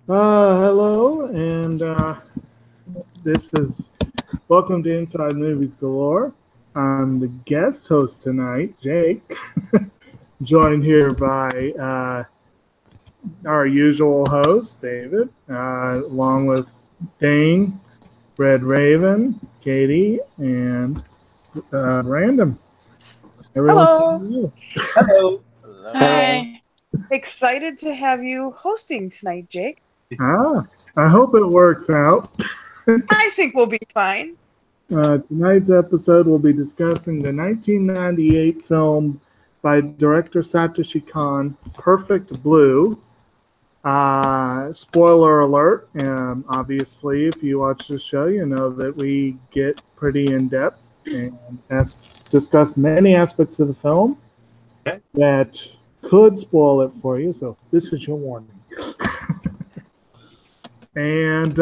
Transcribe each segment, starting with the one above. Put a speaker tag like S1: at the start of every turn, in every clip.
S1: Hello, and this is welcome to Inside Movies Galore. I'm the guest host tonight, Jake, joined here by our usual host, David, along with Dane, Red Raven, Katie, and Random. Everyone's
S2: Hello.
S1: saying you.
S3: Hello.
S4: Hello.
S2: Hi. Excited to have you hosting tonight, Jake.
S1: I hope it works out.
S2: I think we'll be fine.
S1: Tonight's episode will be discussing the 1998 film by director Satoshi Kon, Perfect Blue. Spoiler alert, obviously, if you watch the show, you know that we get pretty in depth and discuss many aspects of the film
S3: Okay.
S1: that could spoil it for you. So, this is your warning. And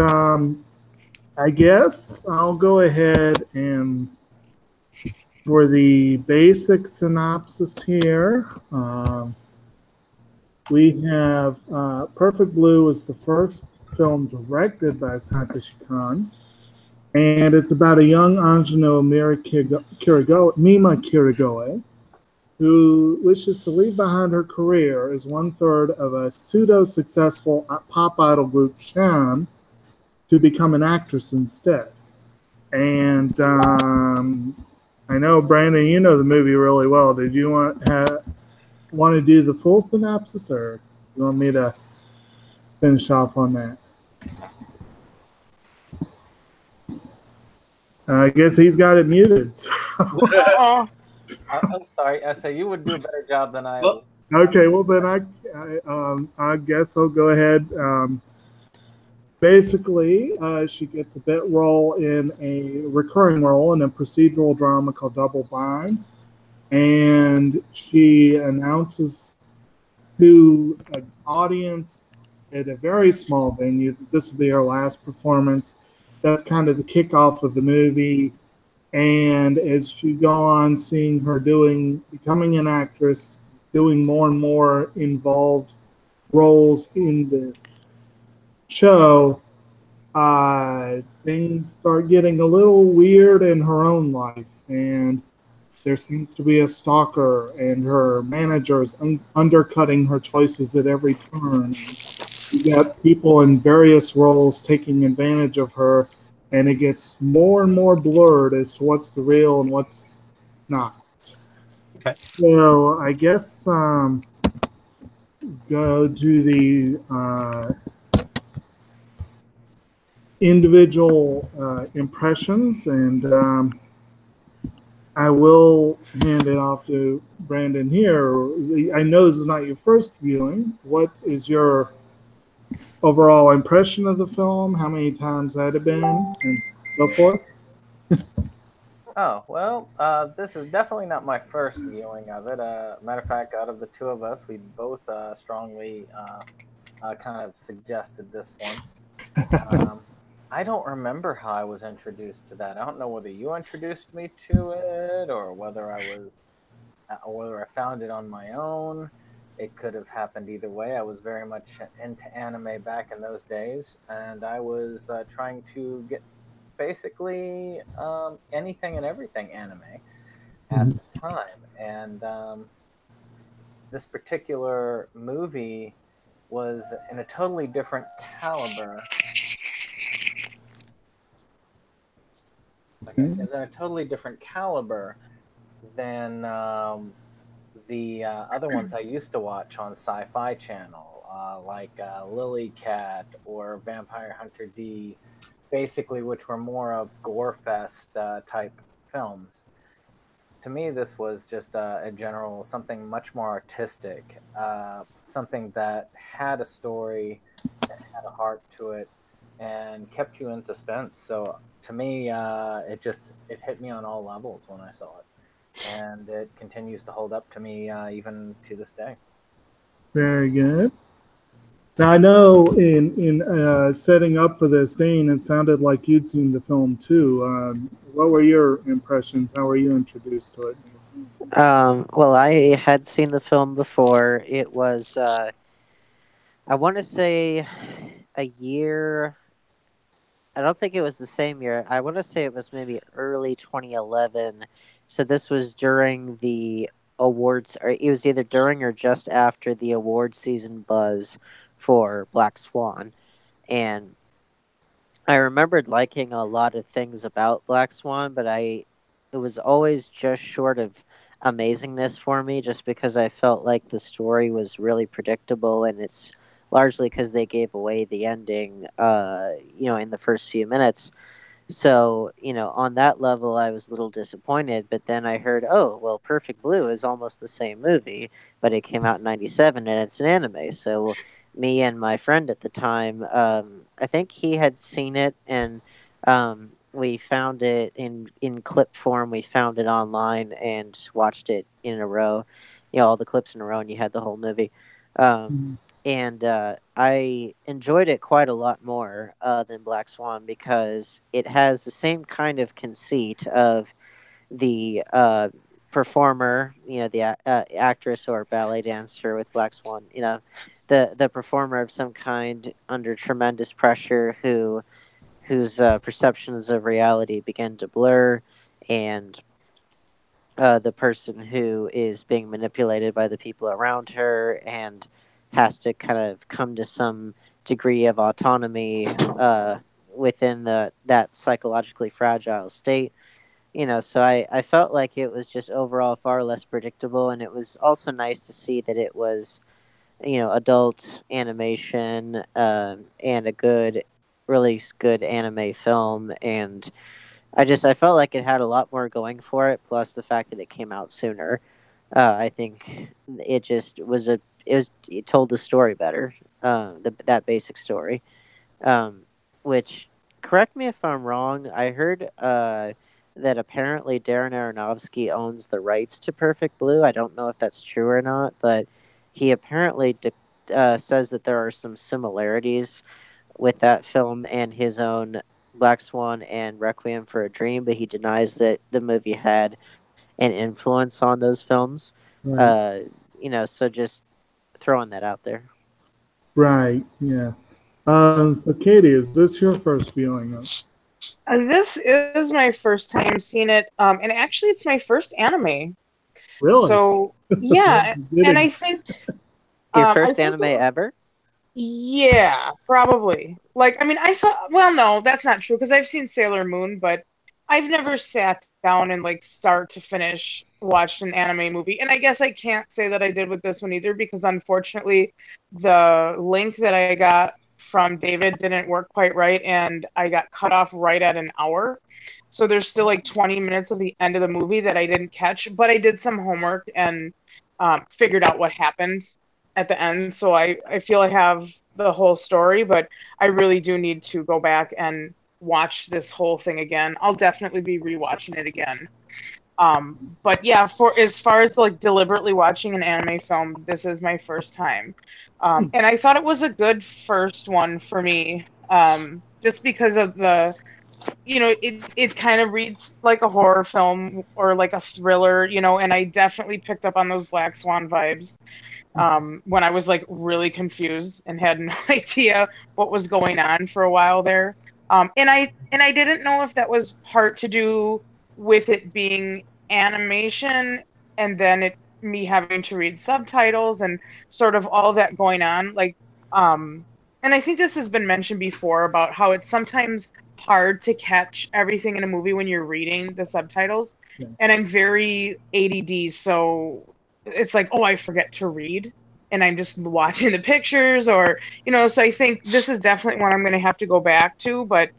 S1: I guess I'll go ahead and for the basic synopsis here, we have Perfect Blue is the first film directed by Satoshi Kon, and it's about a young ingenue, Mima Kirigoe, who wishes to leave behind her career as one-third of a pseudo-successful pop idol group, Sham, to become an actress instead. And I know, Brandon, you know the movie really well. Did you want to do the full synopsis, or you want me to finish off on that? I guess he's got it muted. So.
S2: Oh,
S4: I'm sorry. I say you would do a better job than I
S3: Well,
S4: would.
S1: Okay, well then I guess I'll go ahead. Basically, she gets a bit role in a recurring role in a procedural drama called Double Bind, and she announces to an audience at a very small venue that this will be her last performance. That's kind of the kickoff of the movie. And as you go on seeing her becoming an actress, doing more and more involved roles in the show, things start getting a little weird in her own life. And there seems to be a stalker, and her manager is undercutting her choices at every turn. You got people in various roles taking advantage of her, and it gets more and more blurred as to what's the real and what's not.
S3: okay.
S1: So I guess go to the individual impressions, and I will hand it off to Brandon here. I know this is not your first viewing. What is your overall impression of the film? How many times had it been, and so forth?
S4: Oh, well, this is definitely not my first viewing of it. Matter of fact, out of the two of us, we both strongly kind of suggested this one. I don't remember how I was introduced to that. I don't know whether you introduced me to it or whether I found it on my own. It could have happened either way. I was very much into anime back in those days, and I was trying to get basically anything and everything anime at the time. And this particular movie was in a totally different caliber. Okay, is in a totally different caliber than the other ones I used to watch on Sci-Fi Channel, like Lily Cat or Vampire Hunter D, basically, which were more of gore fest type films. To me, this was just a general something much more artistic, something that had a story, that had a heart to it, and kept you in suspense. So to me, it hit me on all levels when I saw it, and it continues to hold up to me even to this day.
S1: Very good. Now, I know in setting up for this, Dane, it sounded like you'd seen the film too. What were your impressions? How were you introduced to it?
S3: Well, I had seen the film before. It was, I want to say, a year. I don't think it was the same year. I want to say it was maybe early 2011. So this was during the awards, or it was either during or just after the award season buzz for Black Swan. And I remembered liking a lot of things about Black Swan, but it was always just short of amazingness for me, just because I felt like the story was really predictable, and it's largely because they gave away the ending, in the first few minutes. So, on that level, I was a little disappointed. But then I heard, oh, well, Perfect Blue is almost the same movie, but it came out in '97 and it's an anime. So, me and my friend at the time, I think he had seen it, and we found it in clip form. We found it online and just watched it in a row, all the clips in a row, and you had the whole movie. Um, and I enjoyed it quite a lot more than Black Swan because it has the same kind of conceit of the performer, the actress or ballet dancer with Black Swan, the performer of some kind under tremendous pressure whose perceptions of reality begin to blur, and the person who is being manipulated by the people around her and has to kind of come to some degree of autonomy within that psychologically fragile state. So I felt like it was just overall far less predictable, and it was also nice to see that it was adult animation, and a really good anime film. And I felt like it had a lot more going for it. Plus the fact that it came out sooner, I think it told the story better. That basic story, um, which, correct me if I'm wrong. I heard that apparently Darren Aronofsky owns the rights to Perfect Blue. I don't know if that's true or not, but he apparently says that there are some similarities with that film and his own Black Swan and Requiem for a Dream, but he denies that the movie had an influence on those films.
S1: Right.
S3: So just throwing that out there.
S1: Right. Yeah. So, Katie, is this your first viewing of?
S2: This is my first time seeing it, and actually, it's my first anime.
S1: Really?
S2: So yeah, and I think
S3: Your
S2: I
S3: first
S2: think
S3: anime ever?
S2: yeah, probably. Like, I mean, I saw. Well, no, that's not true because I've seen Sailor Moon, but I've never sat down and like start to finish watched an anime movie. And I guess I can't say that I did with this one either because unfortunately, the link that I got from David didn't work quite right, and I got cut off right at an hour. So there's still like 20 minutes of the end of the movie that I didn't catch, but I did some homework and figured out what happened at the end. So I feel I have the whole story, but I really do need to go back and watch this whole thing again. I'll definitely be rewatching it again. But yeah, for as far as like deliberately watching an anime film, this is my first time. And I thought it was a good first one for me. Just because of it kind of reads like a horror film or like a thriller, and I definitely picked up on those Black Swan vibes when I was like really confused and had no idea what was going on for a while there. And I didn't know if that was part to do with it being animation and then me having to read subtitles and sort of all that going on. And I think this has been mentioned before about how it's sometimes hard to catch everything in a movie when you're reading the subtitles.
S1: Yeah.
S2: And I'm very ADD, so it's like, oh, I forget to read and I'm just watching the pictures so I think this is definitely one I'm going to have to go back to, but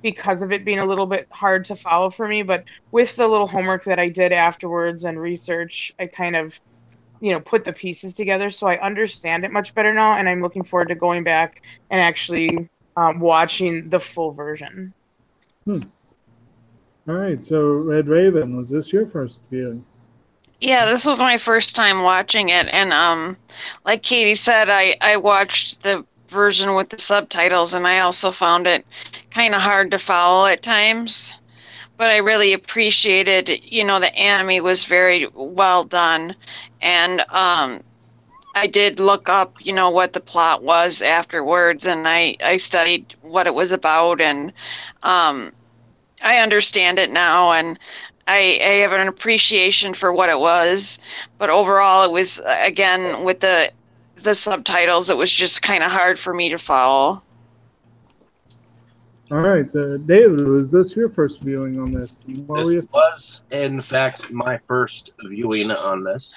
S2: because of it being a little bit hard to follow for me, but with the little homework that I did afterwards and research, I kind of, put the pieces together. So I understand it much better now. And I'm looking forward to going back and actually watching the full version.
S1: All right. So, Red Raven, was this your first viewing?
S5: Yeah, this was my first time watching it, and like Katie said, I watched the version with the subtitles, and I also found it kind of hard to follow at times. But I really appreciated, the anime was very well done, and I did look up, what the plot was afterwards, and I studied what it was about, and I understand it now, and I have an appreciation for what it was. But overall, it was, again, with the subtitles, it was just kind of hard for me to follow.
S1: All right, so David, was this your first viewing on this?
S6: This was, in fact, my first viewing on this.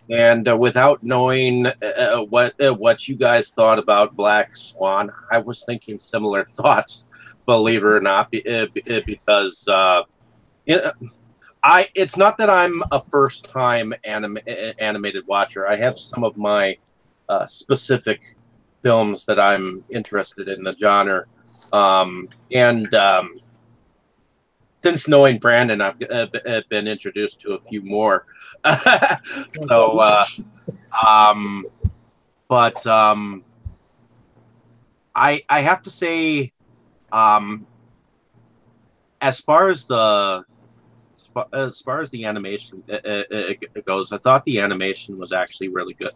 S6: And without knowing what you guys thought about Black Swan, I was thinking similar thoughts, believe it or not, because it's not that I'm a first-time animated watcher. I have some of my specific films that I'm interested in the genre. Since knowing Brandon, I've been introduced to a few more. So, I have to say, as far as the animation goes, I thought the animation was actually really good.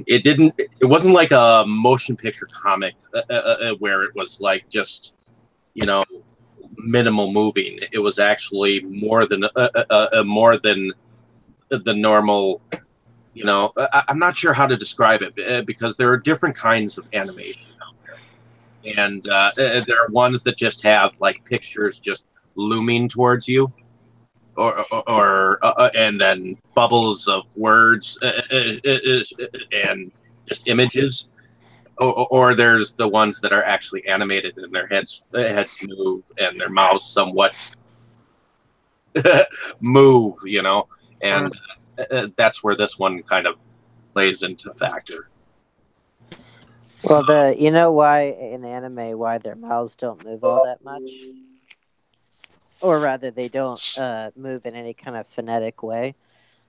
S6: It wasn't like a motion picture comic where it was like just, minimal moving. It was actually more than the normal. I'm not sure how to describe it because there are different kinds of animation out there, and there are ones that just have like pictures just looming towards you. And then bubbles of words and just images, or there's the ones that are actually animated and their heads move and their mouths somewhat move, and that's where this one kind of plays into factor.
S3: Well, why in anime why their mouths don't move all that much? Or rather, they don't move in any kind of phonetic way.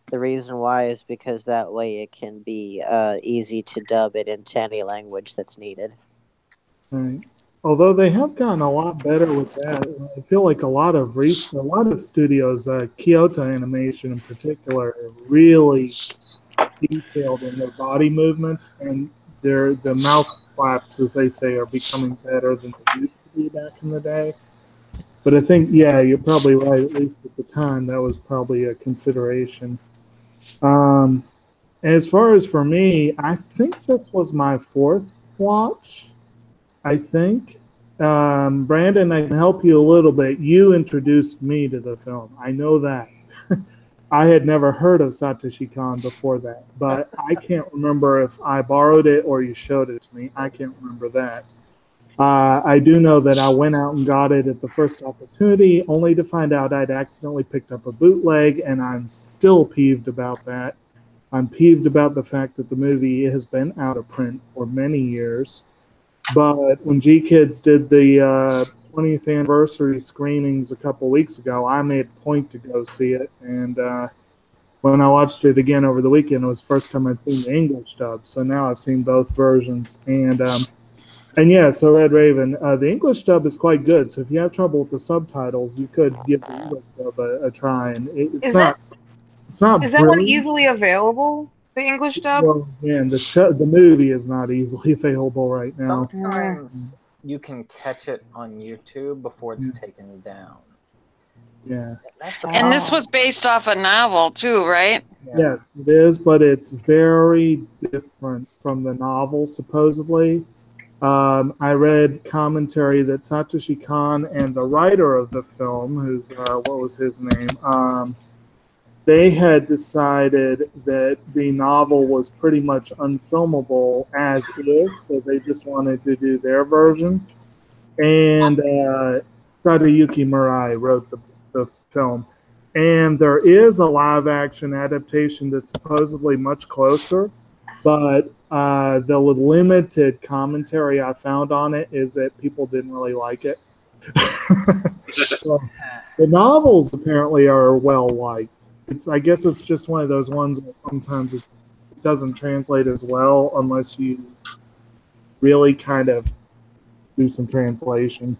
S3: The reason why is because that way it can be easy to dub it into any language that's needed.
S1: Right. Although they have gotten a lot better with that. I feel like a lot of studios, Kyoto Animation in particular, are really detailed in their body movements, and the mouth flaps, as they say, are becoming better than they used to be back in the day. But I think, yeah, you're probably right. At least at the time, that was probably a consideration. As far as for me, I think this was my fourth watch. I think. Brandon, I can help you a little bit. You introduced me to the film. I know that. I had never heard of Satoshi Kon before that, but I can't remember if I borrowed it or you showed it to me. I can't remember that. I do know that I went out and got it at the first opportunity, only to find out I'd accidentally picked up a bootleg, and I'm still peeved about that. I'm peeved about the fact that the movie has been out of print for many years. But when G-Kids did the 20th anniversary screenings a couple weeks ago, I made a point to go see it. And when I watched it again over the weekend, it was the first time I'd seen the English dub. So now I've seen both versions. And yeah, so Red Raven, the English dub is quite good. So if you have trouble with the subtitles, you could give the English dub a try. And it's not
S2: Is that one easily available? The English dub?
S1: Well, man, the movie is not easily available right now.
S4: Sometimes you can catch it on YouTube before it's taken down.
S1: Yeah.
S5: And this was based off a novel too, right?
S1: Yeah. Yes, it is, but it's very different from the novel, supposedly. I read commentary that Satoshi Kon and the writer of the film, who's what was his name? They had decided that the novel was pretty much unfilmable as is, so they just wanted to do their version. And Tadayuki Murai wrote the film. And there is a live-action adaptation that's supposedly much closer, but the limited commentary I found on it is that people didn't really like it. So, the novels apparently are well-liked. I guess it's just one of those ones where sometimes it doesn't translate as well unless you really kind of do some translation.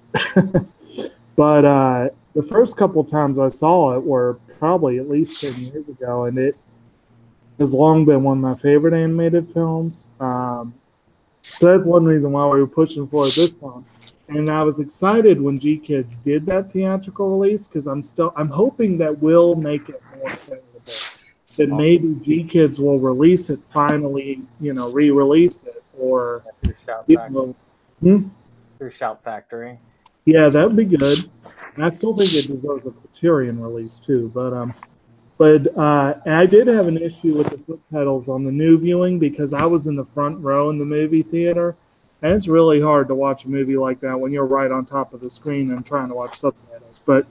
S1: But the first couple times I saw it were probably at least 10 years ago, and it has long been one of my favorite animated films. So that's one reason why we were pushing for it this time. And I was excited when G Kids did that theatrical release because I'm hoping that will make it more available. That maybe G Kids will release it finally, re-release it, or
S4: Through Shout
S1: you
S4: Factory.
S1: know,
S4: Through Shout Factory.
S1: yeah, that'd be good. And I still think it deserves a Criterion release too. But I did have an issue with the subtitles on the new viewing because I was in the front row in the movie theater, and it's really hard to watch a movie like that when you're right on top of the screen and trying to watch subtitles. But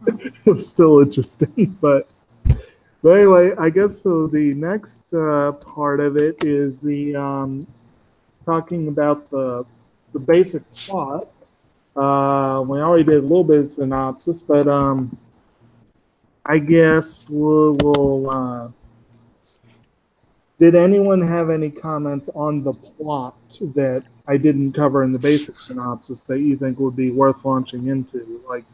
S1: it was still interesting. But anyway, I guess so. The next part of it is the talking about the basic plot. We already did a little bit of synopsis, but I guess we'll did anyone have any comments on the plot that I didn't cover in the basic synopsis that you think would be worth launching into, like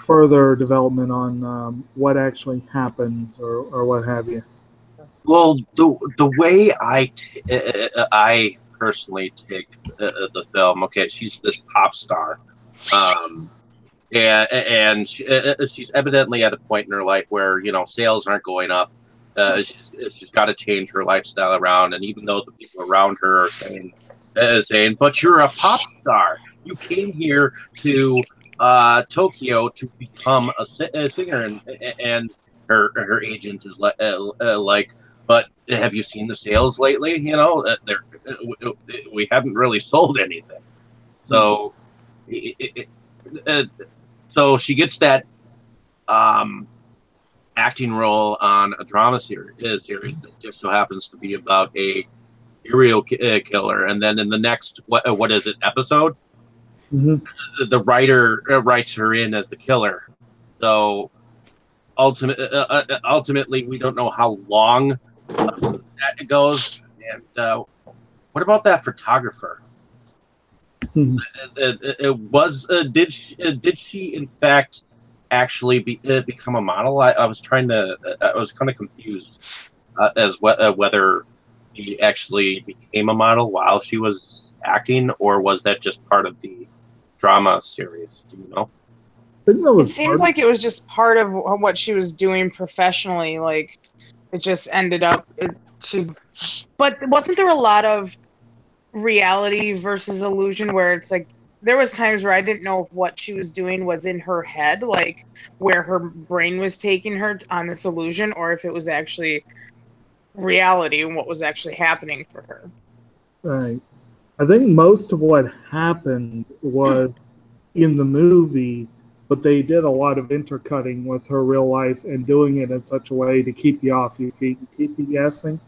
S1: further development on what actually happens or what have you?
S6: Well, the way I personally take the film, okay, she's this pop star. And she's evidently at a point in her life where sales aren't going up. She's got to change her lifestyle around, and even though the people around her are saying, "But you're a pop star. You came here to Tokyo to become a singer," and her agent is like, "But have you seen the sales lately? We haven't really sold anything." So. So she gets that acting role on a drama series that just so happens to be about a serial killer, and then in the next what is it episode, the writer writes her in as the killer. So ultimately, we don't know how long that goes. And what about that photographer? Did she in fact actually become a model? I was kind of confused as whether she actually became a model while she was acting, or was that just part of the drama series? Do you know?
S2: It seemed like it was just part of what she was doing professionally. Like it just ended up. But wasn't there a lot of reality versus illusion where it's like there was times where I didn't know if what she was doing was in her head, like where her brain was taking her on this illusion, or if it was actually reality and what was actually happening for her.
S1: Right. I think most of what happened was in the movie, but they did a lot of intercutting with her real life and doing it in such a way to keep you off your feet and keep you guessing.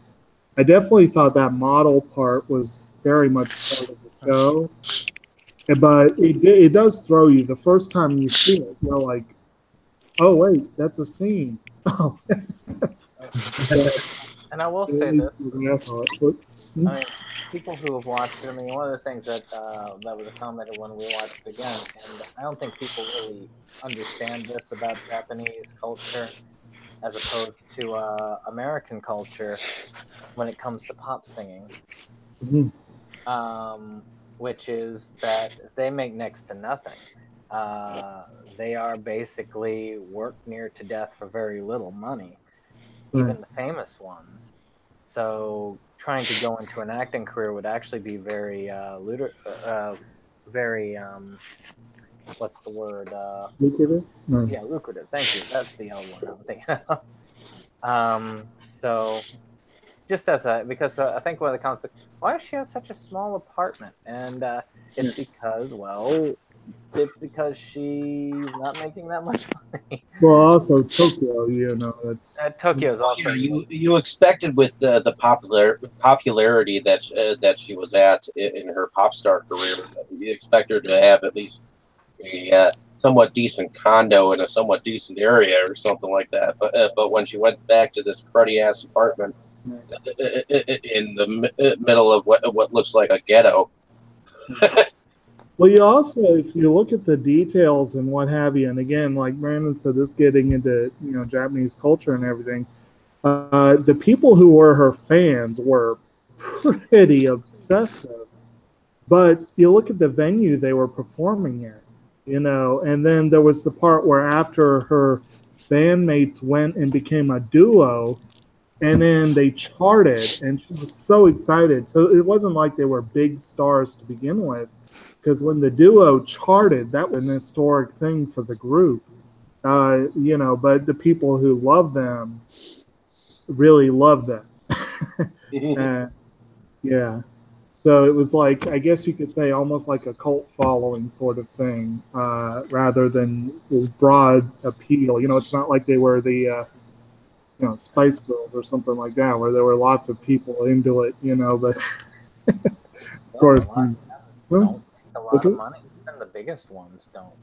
S1: I definitely thought that model part was very much part of the show, but it does throw you. The first time you see it, you're like, oh, wait, that's a scene. Oh.
S4: And I will say this. I mean, people who have watched it, I mean, one of the things that was commented when we watched it again, and I don't think people really understand this about Japanese culture as opposed to American culture when it comes to pop singing, which is that they make next to nothing. They are basically worked near to death for very little money, even the famous ones. So trying to go into an acting career would actually be very what's the word?
S1: Lucrative?
S4: Yeah, lucrative. Thank you. That's the L one I'm thinking of. So just because I think one of the comments, why does she have such a small apartment? And it's because, she's not making that much money.
S1: Well, also Tokyo, it's
S4: Tokyo's also.
S6: You expected with the popularity that she was at in her pop star career, you expect her to have at least a somewhat decent condo in a somewhat decent area or something like that. But when she went back to this cruddy ass apartment in the middle of what looks like a ghetto.
S1: Well, you also, if you look at the details and what have you, and again, like Brandon said, this getting into Japanese culture and everything. The people who were her fans were pretty obsessive. But you look at the venue they were performing in, and then there was the part where after her bandmates went and became a duo, and then they charted, and she was so excited. So it wasn't like they were big stars to begin with, because when the duo charted, that was an historic thing for the group. But the people who loved them really loved them. uh, yeah. So it was like, I guess you could say, almost like a cult following sort of thing, rather than broad appeal. It's not like they were the Spice Girls or something like that, where there were lots of people into it. But of
S4: No,
S1: course,
S4: a lot don't make a lot of money. Even the biggest ones don't.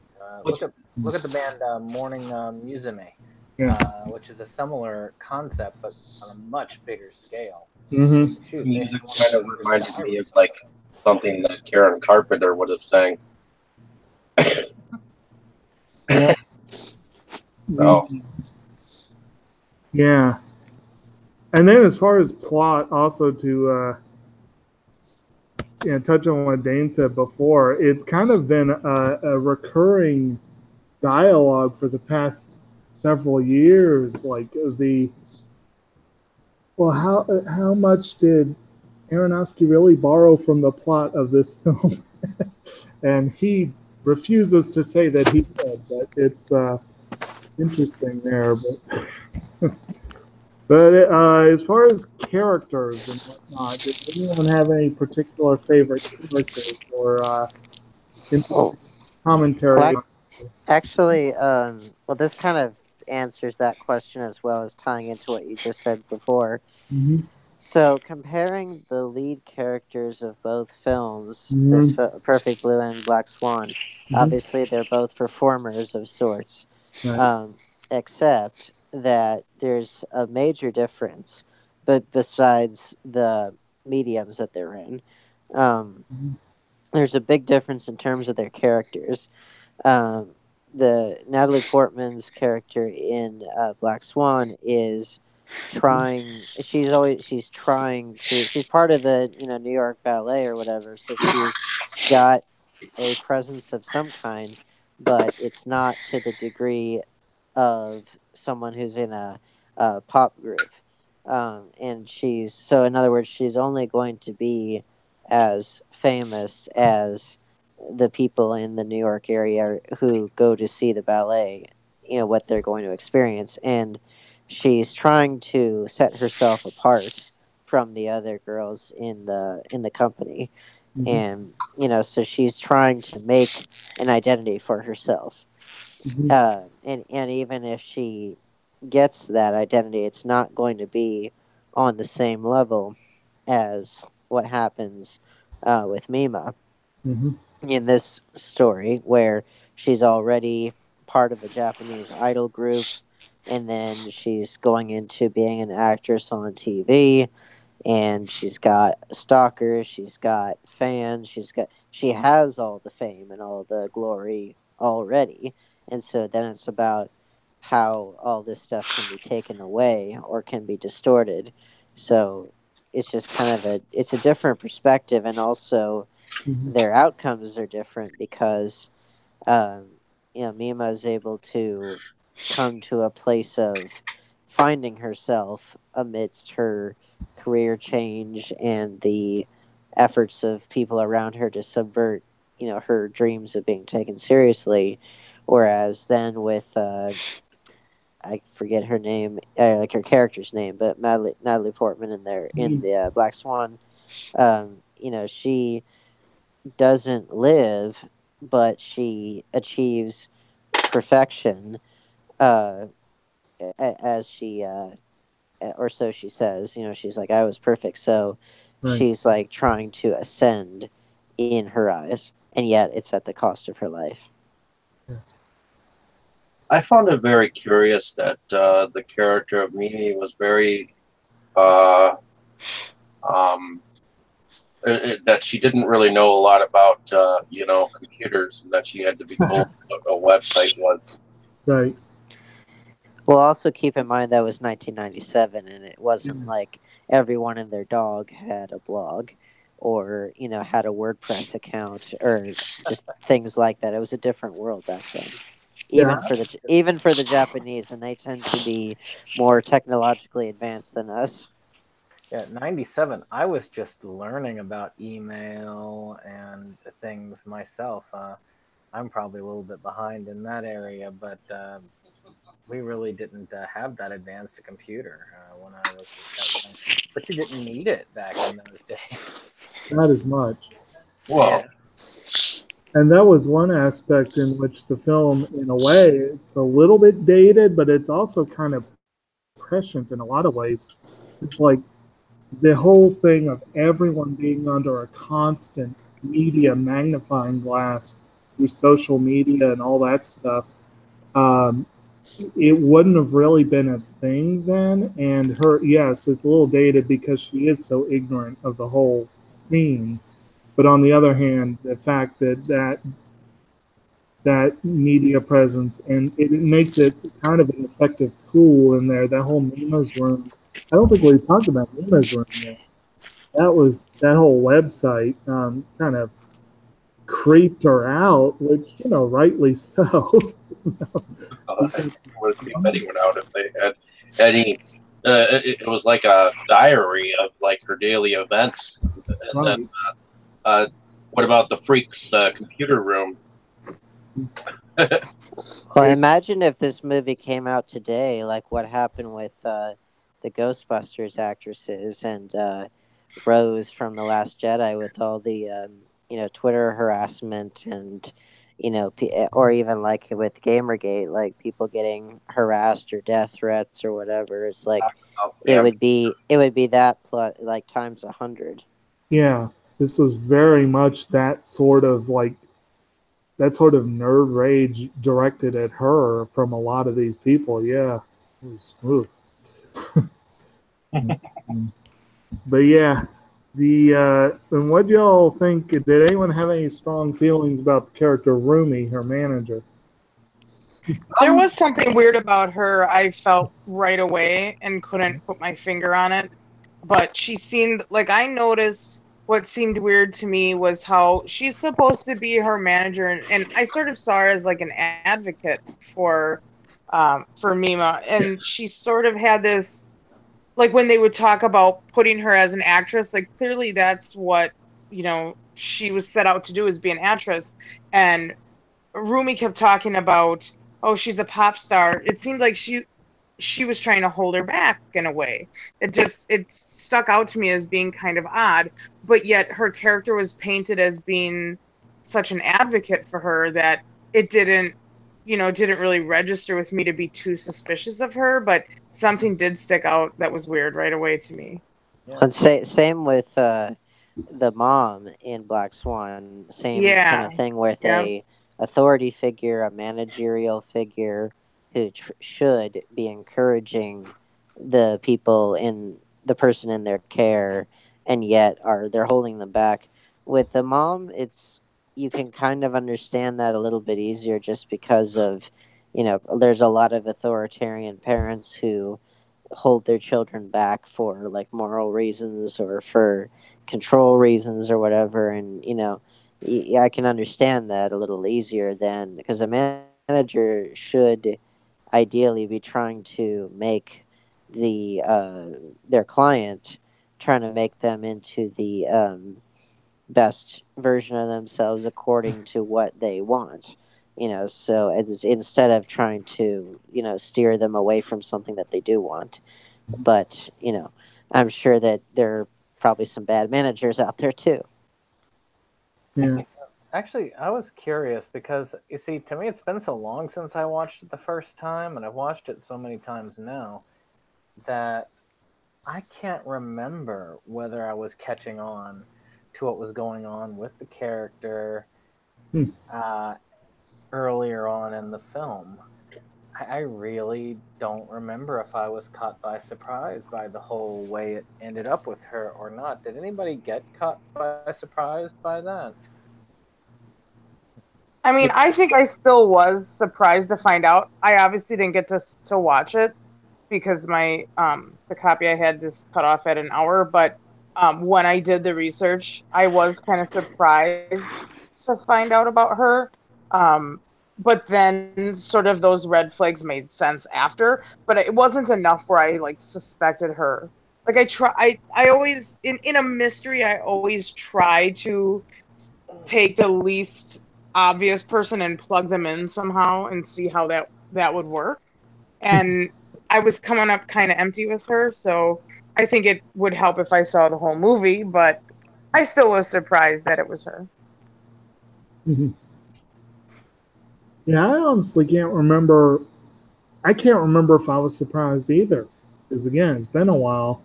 S4: Look at the band Morning Musume,
S1: yeah.
S4: which is a similar concept but on a much bigger scale.
S1: Mm-hmm.
S4: Shoot,
S6: Music kind of reminded me of like something that Karen Carpenter would have sang.
S1: Yeah.
S6: Oh.
S1: Yeah. And then as far as plot, also to touch on what Dane said before, it's kind of been a recurring dialogue for the past several years. Like how much did Aronofsky really borrow from the plot of this film? And he refuses to say that he did, but it's interesting there. But as far as characters and whatnot, did anyone have any particular favorite characters or
S3: Oh,
S1: commentary?
S3: actually, well, this kind of answers that question as well as tying into what you just said before.
S1: Mm-hmm.
S3: So, comparing the lead characters of both films,
S1: Mm-hmm.
S3: Perfect Blue and Black Swan,
S1: Mm-hmm.
S3: obviously they're both performers of sorts,
S1: Right.
S3: except that there's a major difference, but besides the mediums that they're in, um,
S1: Mm-hmm.
S3: there's a big difference in terms of their characters. Um, the Natalie Portman's character in Black Swan is trying. She's trying to. She's part of the New York Ballet or whatever. So she's got a presence of some kind, but it's not to the degree of someone who's in a pop group. And in other words, she's only going to be as famous as the people in the New York area who go to see the ballet, what they're going to experience. And she's trying to set herself apart from the other girls in the company.
S1: Mm-hmm.
S3: And, so she's trying to make an identity for herself.
S1: Mm-hmm.
S3: And even if she gets that identity, it's not going to be on the same level as what happens with Mima
S1: Mm-hmm.
S3: in this story, where she's already part of a Japanese idol group, and then she's going into being an actress on TV, and she's got stalkers, she's got fans, she has all the fame and all the glory already. And so then it's about how all this stuff can be taken away or can be distorted. So it's just kind of a different perspective, and also
S1: Mm-hmm.
S3: their outcomes are different because um, Mima is able to come to a place of finding herself amidst her career change and the efforts of people around her to subvert, her dreams of being taken seriously. Whereas then with I forget her name, like her character's name, but Natalie Portman in the Black Swan, she doesn't live, but she achieves perfection, uh, as she or so she says. She's like, I was perfect, so
S1: Right.
S3: she's like trying to ascend in her eyes, and yet it's at the cost of her life.
S6: I found it very curious that the character of Mimi was very uh, um, that she didn't really know a lot about computers, and that she had to be told what a website was.
S1: Right.
S3: Well, also keep in mind that was 1997, and it wasn't like everyone and their dog had a blog, or had a WordPress account, or just things like that. It was a different world back then, even for the Japanese, and they tend to be more technologically advanced than us.
S4: Yeah, 97. I was just learning about email and things myself. I'm probably a little bit behind in that area, but we really didn't have that advanced a computer when I was that young. But you didn't need it back in those days.
S1: Not as much.
S6: Whoa.
S4: Yeah.
S1: And that was one aspect in which the film, in a way, it's a little bit dated, but it's also kind of prescient in a lot of ways. It's like the whole thing of everyone being under a constant media magnifying glass through social media and all that stuff. Um, it wouldn't have really been a thing then. And yes, it's a little dated because she is so ignorant of the whole scene. But on the other hand, the fact that media presence and it makes it kind of an effective tool in there. That whole Mima's room. I don't think we talked about Mima's room yet. That whole website kind of creeped her out, which rightly so.
S6: It would creep anyone out if they had any. It was like a diary of like her daily events, and
S1: Right.
S6: then what about the freak's computer room?
S3: Well, imagine if this movie came out today, like what happened with the Ghostbusters actresses and Rose from The Last Jedi, with all the Twitter harassment and or even like with Gamergate, like people getting harassed or death threats or whatever. It's like it would be that plus like times 100.
S1: Yeah, this was very much that sort of nerd rage directed at her from a lot of these people. Yeah, it was smooth. But yeah, and what do y'all think? Did anyone have any strong feelings about the character Rumi, her manager?
S2: There was something weird about her, I felt right away and couldn't put my finger on it. But she seemed like, I noticed what seemed weird to me was how she's supposed to be her manager, and I sort of saw her as like an advocate for Mima, and she sort of had this, like when they would talk about putting her as an actress, like clearly that's what she was set out to do, is be an actress. And Rumi kept talking about, oh, she's a pop star. It seemed like she was trying to hold her back in a way. It stuck out to me as being kind of odd, but yet her character was painted as being such an advocate for her that it didn't really register with me to be too suspicious of her, but something did stick out that was weird right away to me.
S4: Yeah.
S3: And same with the mom in Black Swan. Same kind of thing with a authority figure, a managerial figure who should be encouraging the person in their care, and yet they're holding them back. With the mom, you can kind of understand that a little bit easier, just because of there's a lot of authoritarian parents who hold their children back for like moral reasons or for control reasons or whatever, and I can understand that a little easier, than because a manager should ideally be trying to make their client, trying to make them into the best version of themselves according to what they want. So instead of trying to steer them away from something that they do want. But I'm sure that there are probably some bad managers out there too.
S1: Yeah.
S4: Actually, I was curious because, you see, to me, it's been so long since I watched it the first time, and I've watched it so many times now that I can't remember whether I was catching on to what was going on with the character earlier on in the film. I really don't remember if I was caught by surprise by the whole way it ended up with her or not. Did anybody get caught by surprise by that?
S2: I mean, I think I still was surprised to find out. I obviously didn't get to watch it because my the copy I had just cut off at an hour. But when I did the research, I was kind of surprised to find out about her. But then sort of those red flags made sense after, but it wasn't enough where I like suspected her. Like I always in a mystery, I always try to take the least obvious person and plug them in somehow and see how that would work. And I was coming up kind of empty with her, so I think it would help if I saw the whole movie, but I still was surprised that it was her.
S1: Yeah, I honestly can't remember. I can't remember if I was surprised either, because again, it's been a while.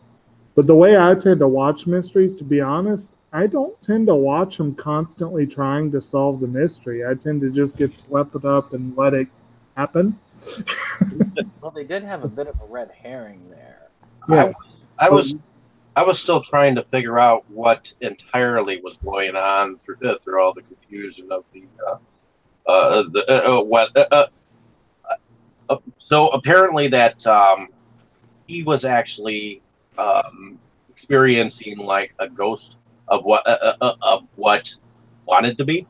S1: But the way I tend to watch mysteries, to be honest, I don't tend to watch them constantly trying to solve the mystery. I tend to just get swept up and let it happen.
S4: Well, they did have a bit of a red herring there.
S1: Yeah.
S6: I was still trying to figure out what entirely was going on through all the confusion of so apparently that he was actually experiencing like a ghost of what wanted to be,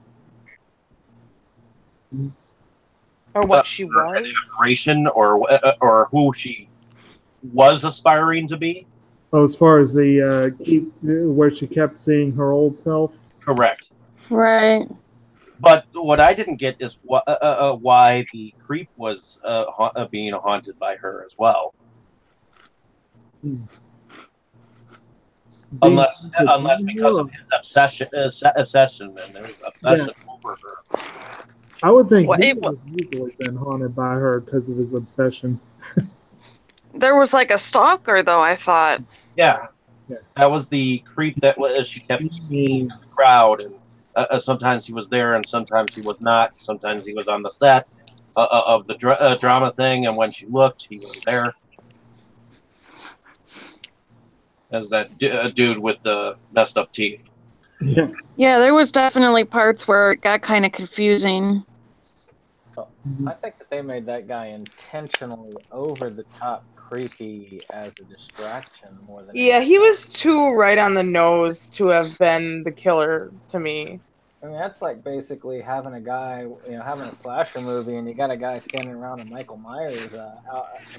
S2: Or what she
S6: or an
S2: was.
S6: aberration, or who she was aspiring to be.
S1: Oh, as far as the where she kept seeing her old self.
S6: Correct.
S5: Right.
S6: But what I didn't get is why the creep was being haunted by her as well. Unless because of his obsession and his obsession over her.
S1: I would think
S5: Well,
S1: he would have easily been haunted by her because of his obsession.
S5: there was like a stalker, though, I thought.
S6: Yeah. That was the creep that she kept seeing in the crowd, and sometimes he was there and sometimes he was not. Sometimes he was on the set of the drama thing, and when she looked, he wasn't there. As that dude with the messed up teeth.
S1: Yeah.
S5: Yeah, there was definitely parts where it got kind of confusing.
S4: So I think that they made that guy intentionally over the top creepy as a distraction more than
S2: Yeah,
S4: anything
S2: he
S4: else.
S2: was too right on the nose to have been the killer to me.
S4: I mean, that's like basically having a guy, having a slasher movie, and you got a guy standing around a Michael Myers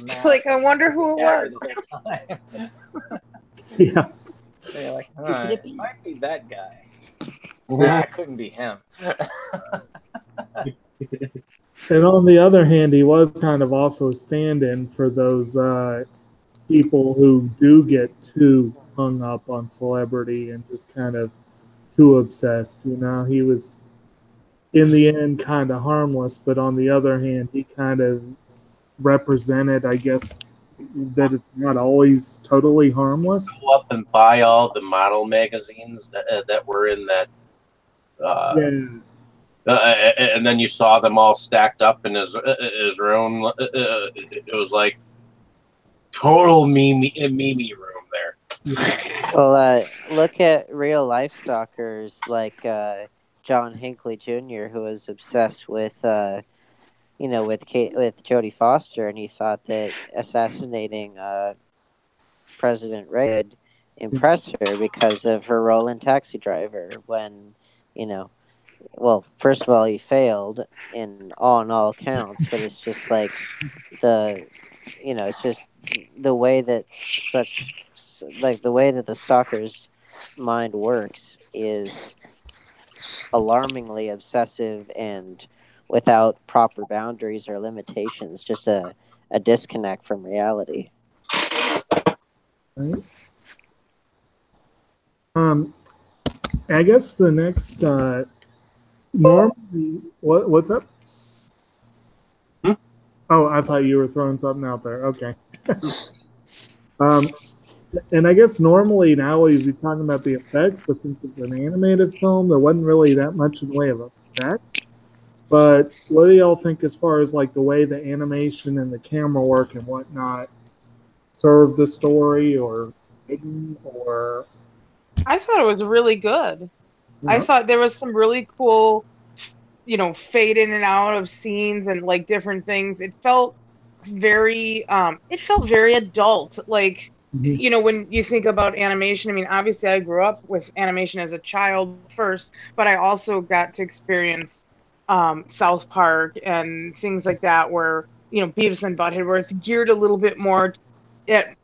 S4: mask.
S2: Like, I wonder who it was.
S4: The whole time.
S1: Yeah.
S4: So you're like, it might be that guy. Nah, it couldn't be him.
S1: And on the other hand, he was kind of also a stand-in for those people who do get too hung up on celebrity and just kind of too obsessed. He was, in the end, kind of harmless, but on the other hand, he kind of represented, I guess, that it's not always totally harmless.
S6: Go up and buy all the model magazines that were in that. And then you saw them all stacked up in his room. It was like total meme room there.
S3: Well, look at real life stalkers like John Hinckley Jr., who was obsessed with, with Jodie Foster, and he thought that assassinating President Reagan would impress her because of her role in Taxi Driver. When, well, first of all, he failed on all counts, but it's just like it's just the way that the way that the stalker's mind works is alarmingly obsessive and without proper boundaries or limitations, just a disconnect from reality.
S1: Right. I guess the next normally what's up? Oh, I thought you were throwing something out there. Okay. And I guess normally now we'd be talking about the effects, but since it's an animated film, there wasn't really that much in the way of effects. But what do y'all think as far as like the way the animation and the camera work and whatnot serve the story or didn't, or
S2: I thought it was really good.
S1: you
S2: I
S1: know?
S2: thought there was some really cool, fade in and out of scenes and like different things. It felt very adult. Like,
S1: Mhm.
S2: when you think about animation, I mean, obviously I grew up with animation as a child first, but I also got to experience South Park and things like that where, Beavis and Butthead, where it's geared a little bit more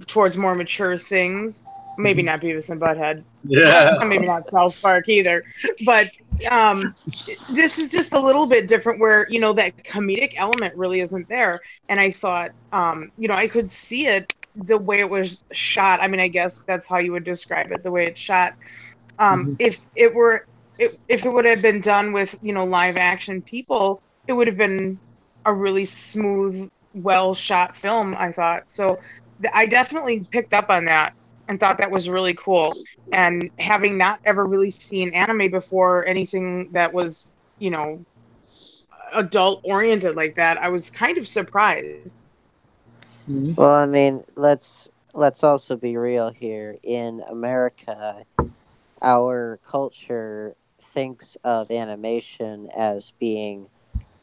S2: towards more mature things. Maybe not Beavis and Butthead.
S6: Yeah.
S2: Maybe not South Park either. But um, this is just a little bit different where, that comedic element really isn't there. And I thought, I could see it the way it was shot. I mean, I guess that's how you would describe it, the way it's shot.
S1: Mhm.
S2: If it would have been done with, live action people, it would have been a really smooth, well shot film, I thought. So I definitely picked up on that and thought that was really cool. And having not ever really seen anime before, anything that was, adult oriented like that, I was kind of surprised.
S1: Mhm.
S3: Well, I mean, let's also be real here. In America, our culture thinks of animation as being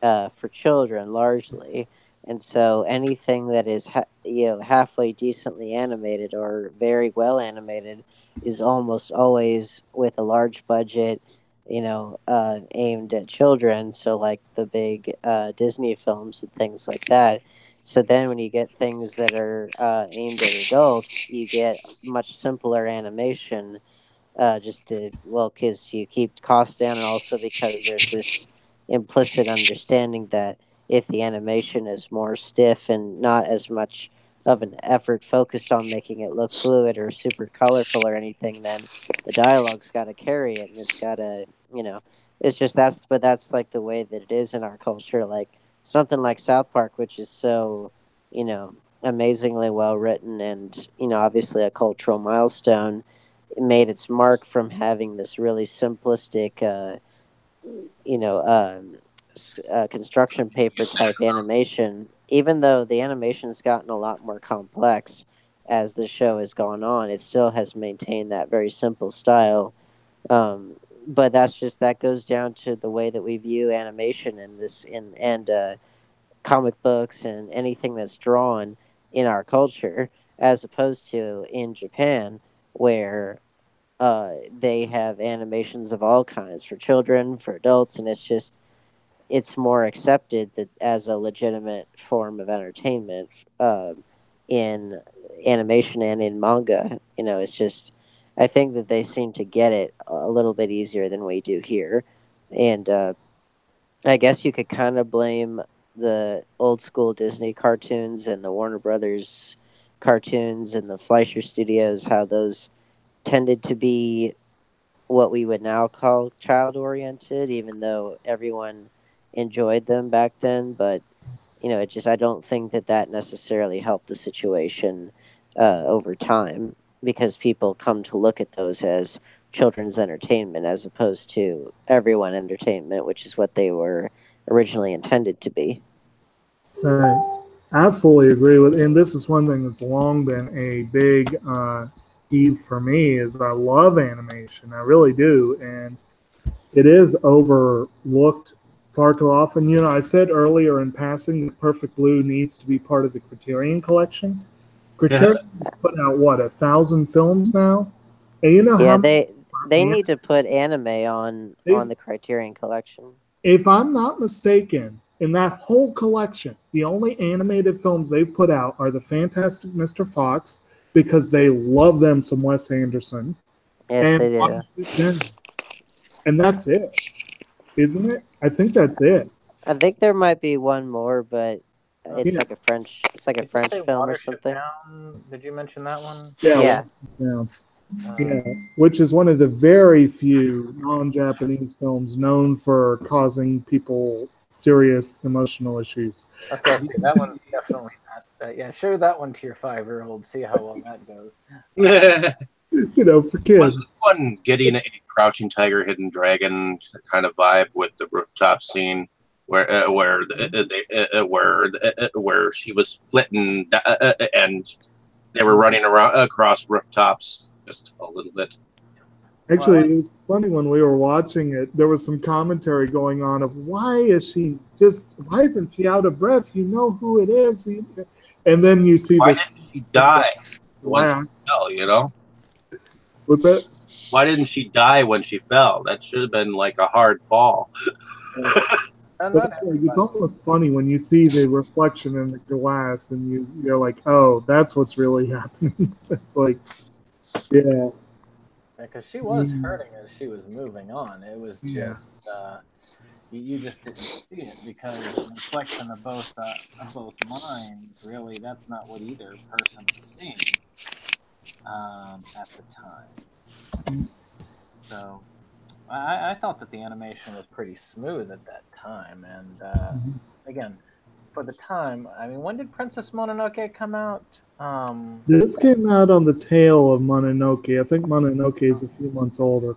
S3: for children largely, and so anything that is halfway decently animated or very well animated is almost always with a large budget, aimed at children. So like the big Disney films and things like that. So then when you get things that are aimed at adults, you get much simpler animation just to because you keep costs down, and also because there's this implicit understanding that if the animation is more stiff and not as much of an effort focused on making it look fluid or super colorful or anything, then the dialogue's got to carry it, and it's got to, it's just that's like the way that it is in our culture. Like something like South Park, which is so, amazingly well written and, obviously a cultural milestone, made its mark from having this really simplistic, you know, um, construction paper type animation. Even though the animation's gotten a lot more complex as the show has gone on, it still has maintained that very simple style. But that goes down to the way that we view animation in this in and comic books and anything that's drawn in our culture, as opposed to in Japan, where they have animations of all kinds for children, for adults, and it's more accepted that as a legitimate form of entertainment in animation and in manga. It's just I think that they seem to get it a little bit easier than we do here, and I guess you could kind of blame the old school Disney cartoons and the Warner Brothers cartoons and the Fleischer Studios, how those tended to be what we would now call child oriented, even though everyone enjoyed them back then. But I don't think that necessarily helped the situation over time, because people come to look at those as children's entertainment as opposed to everyone entertainment, which is what they were originally intended to be.
S1: Right. I fully agree with, and this is one thing that's long been a big heave for me is I love animation. I really do, and it is overlooked far too often. I said earlier in passing that Perfect Blue needs to be part of the Criterion collection. Criterion put out what 1,000 films now, and you know
S3: Yeah,
S1: how
S3: they need to put anime on
S1: they've
S3: the Criterion collection.
S1: if I'm not mistaken, in that whole collection, the only animated films they've put out are the Fantastic Mr. Fox because they love them some Wes Anderson,
S3: Yes,
S1: and
S3: they do.
S1: and that's it, isn't it? I think that's it.
S3: I think there might be one more, but it's
S1: Yeah,
S3: like a French. It's like a
S4: Did you
S3: French
S4: say
S3: film or
S4: Watership
S3: something.
S4: Down? Did you mention that one?
S1: yeah,
S3: Yeah,
S1: yeah,
S4: Uh,
S1: yeah. Which is one of the very few non-Japanese films known for causing people serious emotional issues.
S4: I was gonna say that one's definitely not. Yeah, show that one to your 5-year-old. See how well that goes.
S1: For
S6: Was
S1: kids.
S6: this one getting a Crouching Tiger, Hidden Dragon kind of vibe with the rooftop scene where she was splitting and they were running around across rooftops just a little bit.
S1: Actually, it was funny when we were watching it. There was some commentary going on of why isn't she out of breath? You know who it is, and then you see
S6: Why
S1: this.
S6: didn't she die when
S1: Wow.
S6: she fell? You know,
S1: What's that?
S6: why didn't she die when she fell? That should have been like a hard fall.
S1: But it's almost funny when you see the reflection in the glass, and you're like, oh, that's what's really happening. It's like, yeah.
S4: Because she was hurting as she was moving on. It was just you just didn't see it because the reflection of both minds. Really, that's not what either person was seeing at the time. So I thought that the animation was pretty smooth at that time, and again, for the time, I mean, when did Princess Mononoke come out?
S1: This came out on the tail of Mononoke. I think Mononoke is a few months older.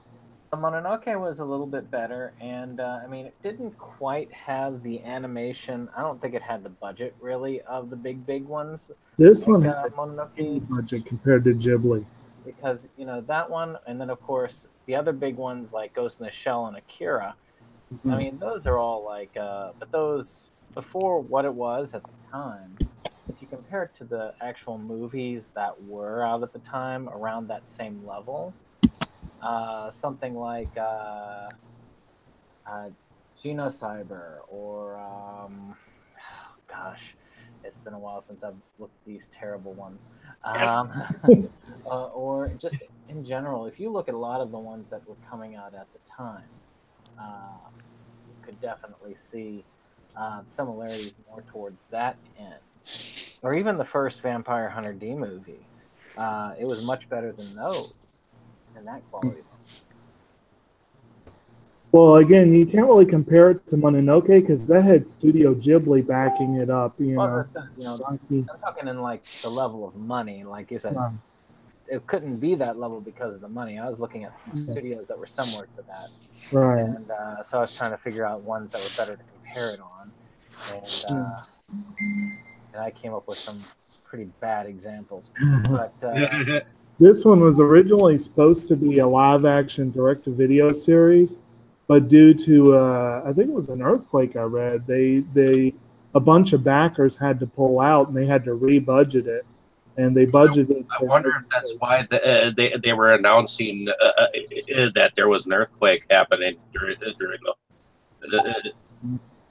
S4: Mononoke was a little bit better, and I mean, it didn't quite have the animation. I don't think it had the budget really of the big ones.
S1: This one had a
S4: Mononoke
S1: budget compared to Ghibli.
S4: Because that one, and then of course the other big ones like Ghost in the Shell and Akira. I mean, those are all like, but those before what it was at the time. If you compare it to the actual movies that were out at the time around that same level, something like Genocyber or gosh, it's been a while since I've looked at these terrible ones. Or just in general, if you look at a lot of the ones that were coming out at the time, you could definitely see similarities more towards that end. Or even the first Vampire Hunter D movie. It was much better than those in that quality.
S1: Well, again, you can't really compare it to Mononoke because that had Studio Ghibli backing it up.
S4: Well, as I said, I'm talking in like the level of money. Like you said, it couldn't be that level because of the money. I was looking at studios that were similar to that,
S1: right?
S4: And so I was trying to figure out ones that were better to compare it on, and I came up with some pretty bad examples. But
S1: this one was originally supposed to be a live-action direct-to-video series. But due to, I think it was an earthquake I read, a bunch of backers had to pull out and they had to re-budget it. And they budgeted.
S6: I wonder if that's why they were announcing that there was an earthquake happening during the.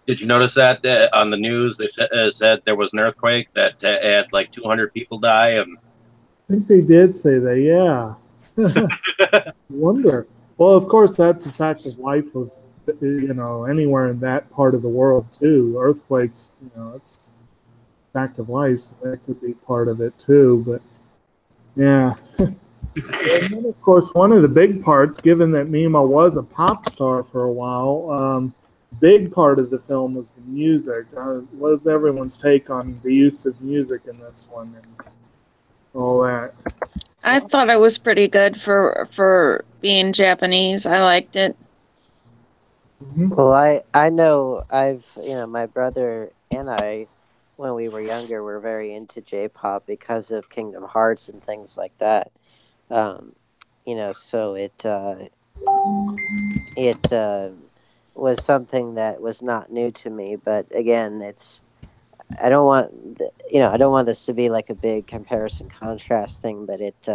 S6: Did you notice that on the news? They said there was an earthquake that had like 200 people die. And
S1: I think they did say that, yeah. Wonder. Well, of course, that's a fact of life of, anywhere in that part of the world, too. Earthquakes, it's a fact of life, so that could be part of it, too. But, yeah. And then, of course, one of the big parts, given that Mima was a pop star for a while, big part of the film was the music. What was everyone's take on the use of music in this one and all that?
S5: I thought it was pretty good for being Japanese. I liked it.
S3: Well, I know my brother and I, when we were younger, were very into J-pop because of Kingdom Hearts and things like that. So it was something that was not new to me. But again, I don't want this to be like a big comparison contrast thing, but it's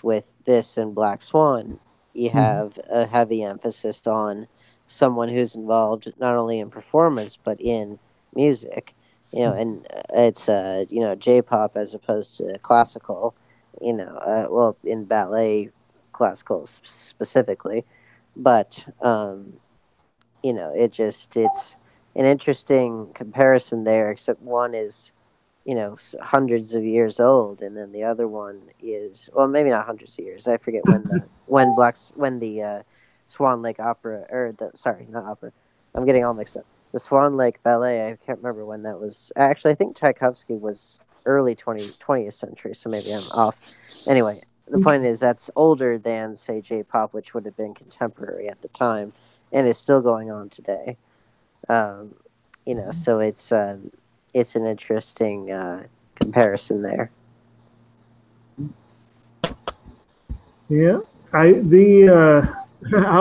S3: with this and Black Swan, you have a heavy emphasis on someone who's involved not only in performance but in music, and it's J-pop as opposed to classical, in ballet classical specifically, but it's an interesting comparison there, except one is hundreds of years old, and then the other one is, well, maybe not hundreds of years. I forget when the Swan Lake Opera, not opera. I'm getting all mixed up. The Swan Lake Ballet. I can't remember when that was. Actually, I think Tchaikovsky was early 20th century, so maybe I'm off. Anyway, the point is that's older than say J-pop, which would have been contemporary at the time. and is still going on today. So it's an interesting comparison there.
S1: Yeah, I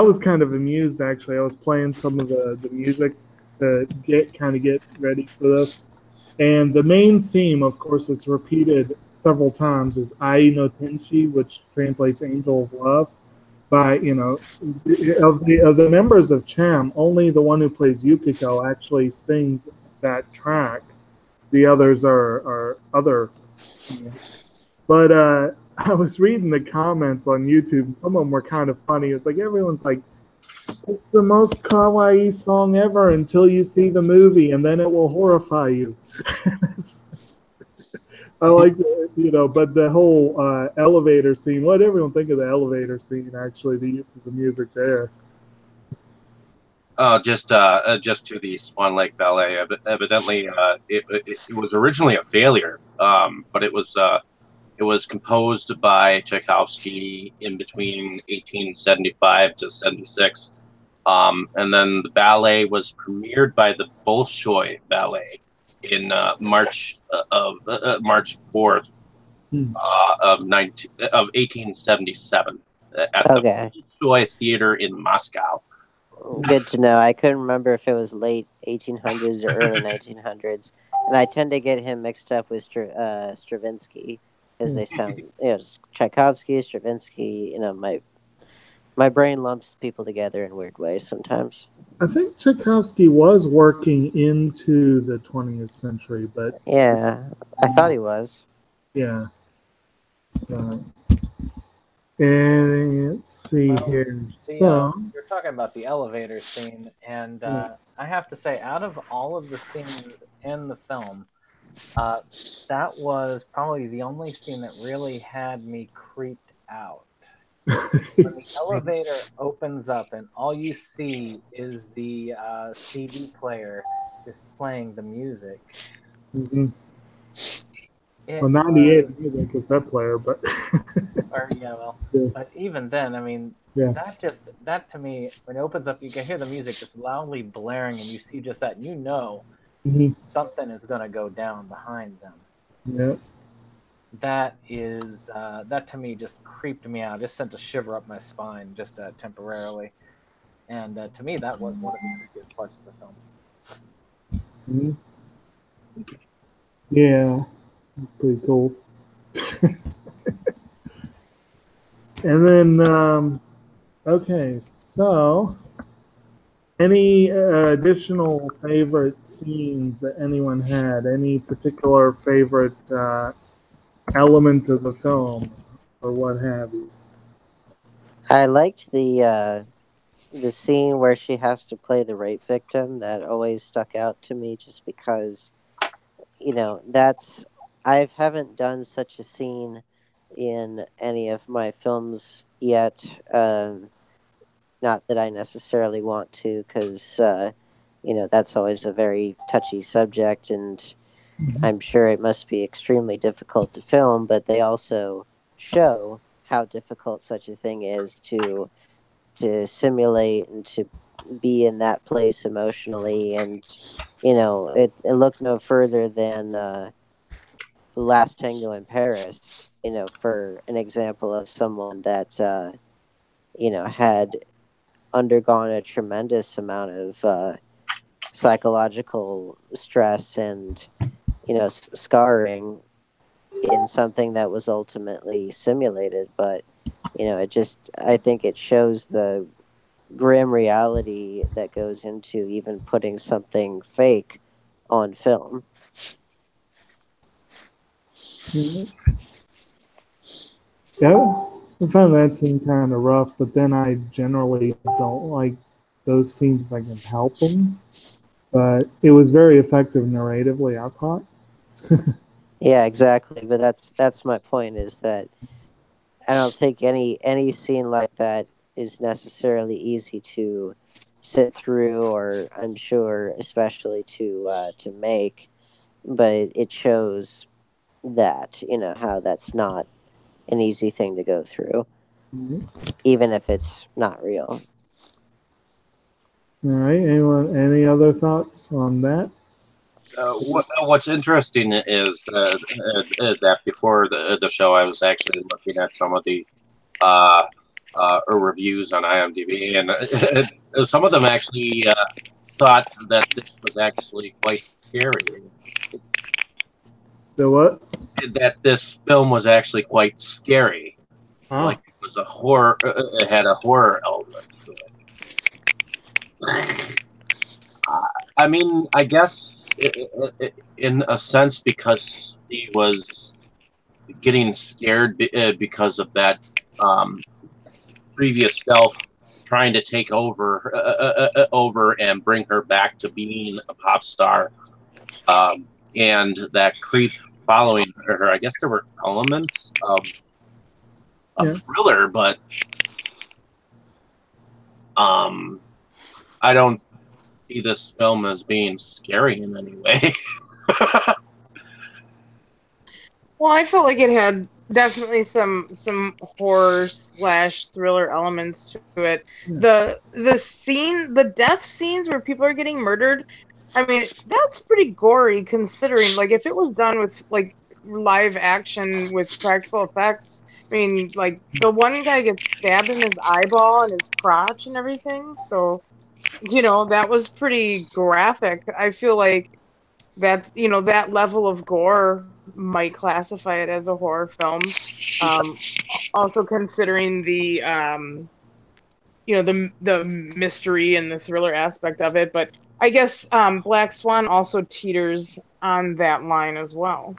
S1: was kind of amused actually. I was playing some of the music to get ready for this, and the main theme, of course, it's repeated several times, is Ai no Tenshi, which translates Angel of Love. By of the members of Cham, only the one who plays Yukiko actually sings that track. The others are other. But I was reading the comments on YouTube. Some of them were kind of funny. It's like everyone's like, "It's the most kawaii song ever until you see the movie, and then it will horrify you." I like, but the whole elevator scene. What did everyone think of the elevator scene? Actually, the use of the music there.
S6: Just to the Swan Lake Ballet. Evidently, it was originally a failure, but it was composed by Tchaikovsky in between 1875 to 76, and then the ballet was premiered by the Bolshoi Ballet in March 4th of 1877 at the Bolshoi Theater in Moscow.
S3: Good to know. I couldn't remember if it was late 1800s or early 1900s, and I tend to get him mixed up with Stravinsky because they sound, Tchaikovsky, Stravinsky. My brain lumps people together in weird ways sometimes.
S1: I think Tchaikovsky was working into the 20th century, but
S3: yeah, I thought he was.
S1: Yeah. And let's see here.
S4: You're talking about the elevator scene, and I have to say, out of all of the scenes in the film, that was probably the only scene that really had me creeped out. When the elevator opens up and all you see is the CD player just playing the music.
S1: Mm-hmm. Well, 98 was a cassette player, but
S4: but even then, I mean, that to me, when it opens up, you can hear the music just loudly blaring, and you see just that, something is going to go down behind them.
S1: Yeah.
S4: That to me just creeped me out. Just sent a shiver up my spine, just temporarily. And to me, that was one of the creepiest parts of the film.
S1: Mm-hmm. Yeah, pretty cool. And then, okay, so any additional favorite scenes that anyone had? Any particular favorite element of the film, or what have you?
S3: I liked the scene where she has to play the rape victim. That always stuck out to me, just because, I haven't done such a scene in any of my films yet. Not that I necessarily want to, because that's always a very touchy subject, and I'm sure it must be extremely difficult to film. But they also show how difficult such a thing is to simulate and to be in that place emotionally. And it looked no further than The Last Tango in Paris, for an example of someone that had undergone a tremendous amount of psychological stress and scarring in something that was ultimately simulated. But I think it shows the grim reality that goes into even putting something fake on film.
S1: Mm-hmm. Yeah, I found that scene kind of rough, but then I generally don't like those scenes if I can help them. But it was very effective narratively, I thought.
S3: Yeah, exactly. But that's my point, is that I don't think any scene like that is necessarily easy to sit through, or I'm sure especially to make. But it shows that how that's not an easy thing to go through, even if it's not real.
S1: All right. Anyone? Any other thoughts on that?
S6: What's interesting is that before the show, I was actually looking at some of the reviews on IMDb, and some of them actually thought that this was actually quite scary.
S1: The what?
S6: That this film was actually quite scary.
S1: Ah.
S6: Like it was a horror. It had a horror element to it. I mean, I guess in a sense because he was getting scared because of that previous self trying to take over and bring her back to being a pop star, and that creep following her. I guess there were elements of a thriller, but I don't see this film as being scary in any way.
S2: Well, I felt like it had definitely some horror / thriller elements to it. The death scenes where people are getting murdered, I mean, that's pretty gory considering, like, if it was done with like live action with practical effects. I mean, like, the one guy gets stabbed in his eyeball and his crotch and everything, so that was pretty graphic. I feel like that level of gore might classify it as a horror film. Also considering the mystery and the thriller aspect of it, but I guess Black Swan also teeters on that line as well.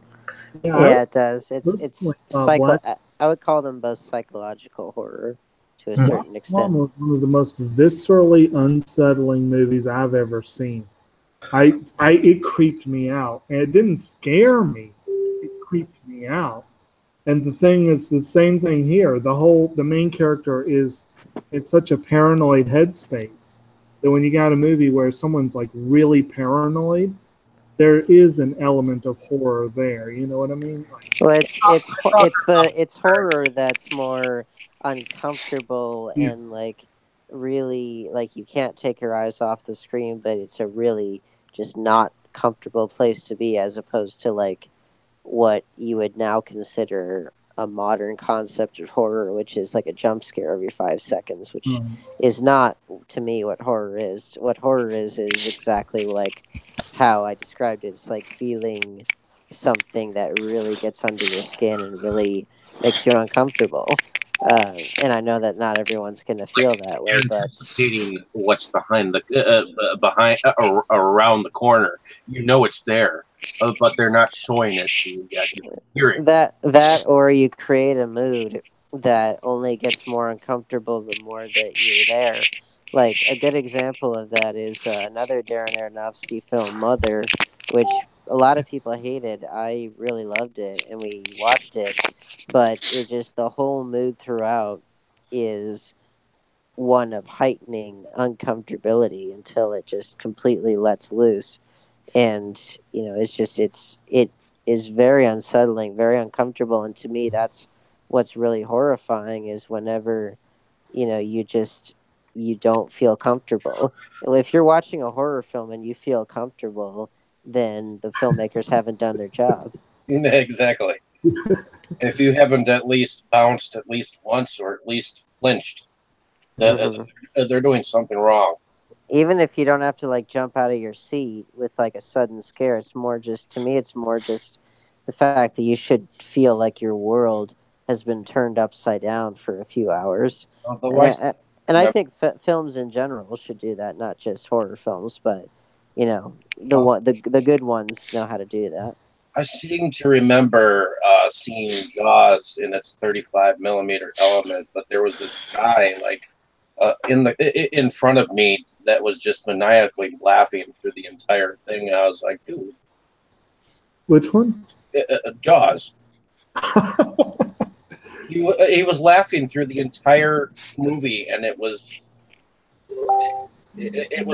S3: Yeah, it does. It's
S1: Black
S3: I would call them both psychological horror to a certain extent.
S1: Swan was one of the most viscerally unsettling movies I've ever seen. It creeped me out, and it didn't scare me. It creeped me out. And the thing is the same thing here. The main character is in such a paranoid headspace that when you got a movie where someone's like really paranoid, there is an element of horror there. You know what I mean?
S3: Well, it's horror that's more uncomfortable and like really like you can't take your eyes off the screen, but it's a really just not comfortable place to be, as opposed to like what you would now consider a modern concept of horror, which is like a jump scare every 5 seconds, which is not to me what horror is. What horror is exactly like how I described it. It's like feeling something that really gets under your skin and really makes you uncomfortable. And I know that not everyone's going to feel that way, but
S6: anticipating what's behind around the corner, it's there, but they're not showing it to you yet. You hear it.
S3: That or you create a mood that only gets more uncomfortable the more that you're there. Like a good example of that is another Darren Aronofsky film, Mother, which a lot of people hated. I really loved it, and we watched it, but it just the whole mood throughout is one of heightening uncomfortability until it just completely lets loose, and it is very unsettling, very uncomfortable, and to me that's what's really horrifying is whenever you don't feel comfortable. If you're watching a horror film and you feel comfortable, then the filmmakers haven't done their job.
S6: Exactly. If you haven't at least bounced at least once or at least flinched, they're doing something wrong.
S3: Even if you don't have to like jump out of your seat with like a sudden scare, it's more just the fact that you should feel like your world has been turned upside down for a few hours. And I think films in general should do that, not just horror films, but the good ones know how to do that.
S6: I seem to remember seeing Jaws in its 35 millimeter element, but there was this guy in front of me that was just maniacally laughing through the entire thing. And I was like, dude,
S1: which one?
S6: Jaws. He was laughing through the entire movie, and it was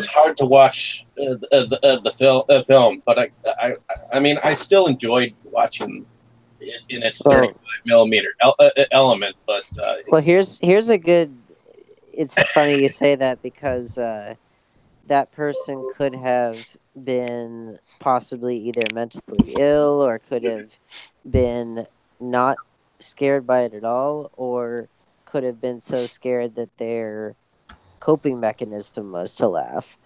S6: hard to watch the film. But I mean, I still enjoyed watching it in its 35 millimeter element. But
S3: here's a good. It's funny you say that because that person could have been possibly either mentally ill or could have been not scared by it at all, or could have been so scared that their coping mechanism was to laugh.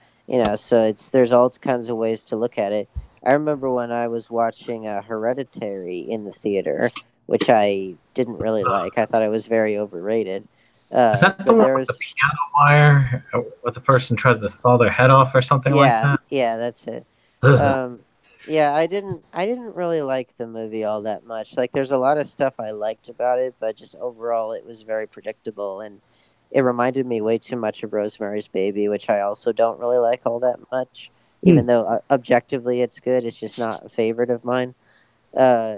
S3: So there's all kinds of ways to look at it. I remember when I was watching Hereditary in the theater, which I didn't really like. I thought it was very overrated.
S7: Is that the
S3: But
S7: one
S3: there
S7: with the
S3: was,
S7: piano wire, where the person tries to saw their head off or something like that?
S3: yeah, that's it.
S7: Ugh.
S3: Yeah, I didn't really like the movie all that much. Like, there's a lot of stuff I liked about it, but just overall, it was very predictable, and it reminded me way too much of Rosemary's Baby, which I also don't really like all that much. Even though objectively it's good, it's just not a favorite of mine. Uh,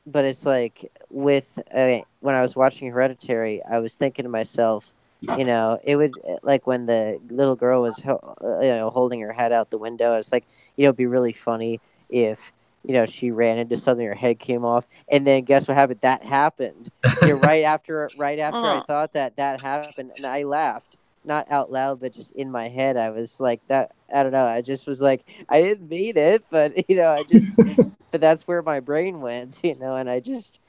S3: but it's like when I was watching Hereditary, I was thinking to myself, it would like when the little girl was holding her head out the window. It's like it'd be really funny if she ran into something, her head came off, and then guess what happened? That happened. Right after I thought that happened, and I laughed. Not out loud, but just in my head, I was like that. I don't know. I just was like, I didn't mean it, but but that's where my brain went, and I just,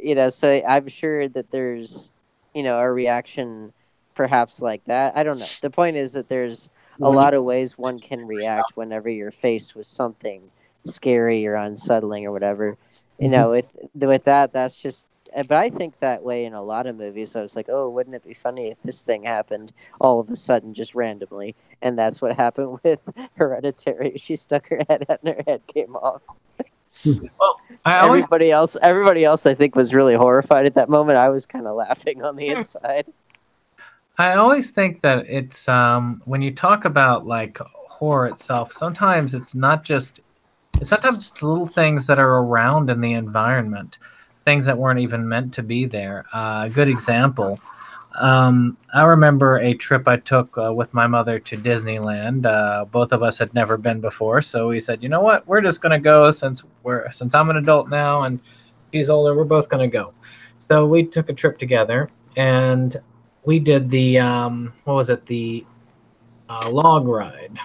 S3: so I'm sure that there's, a reaction perhaps like that. I don't know. The point is that there's a lot of ways one can react whenever you're faced with something scary or unsettling or whatever. With that's just, but I think that way in a lot of movies. I was like, oh, wouldn't it be funny if this thing happened all of a sudden, just randomly? And that's what happened with Hereditary. She stuck her head out and her head came off.
S7: Well,
S3: Everybody else, I think, was really horrified at that moment. I was kind of laughing on the inside.
S7: I always think that it's when you talk about like horror itself, sometimes it's not just sometimes it's little things that are around in the environment, things that weren't even meant to be there. A good example. I remember a trip I took with my mother to Disneyland. Both of us had never been before, so we said, you know what, we're just gonna go since I'm an adult now and he's older. We're both gonna go. So we took a trip together, and we did the what was it, the log ride.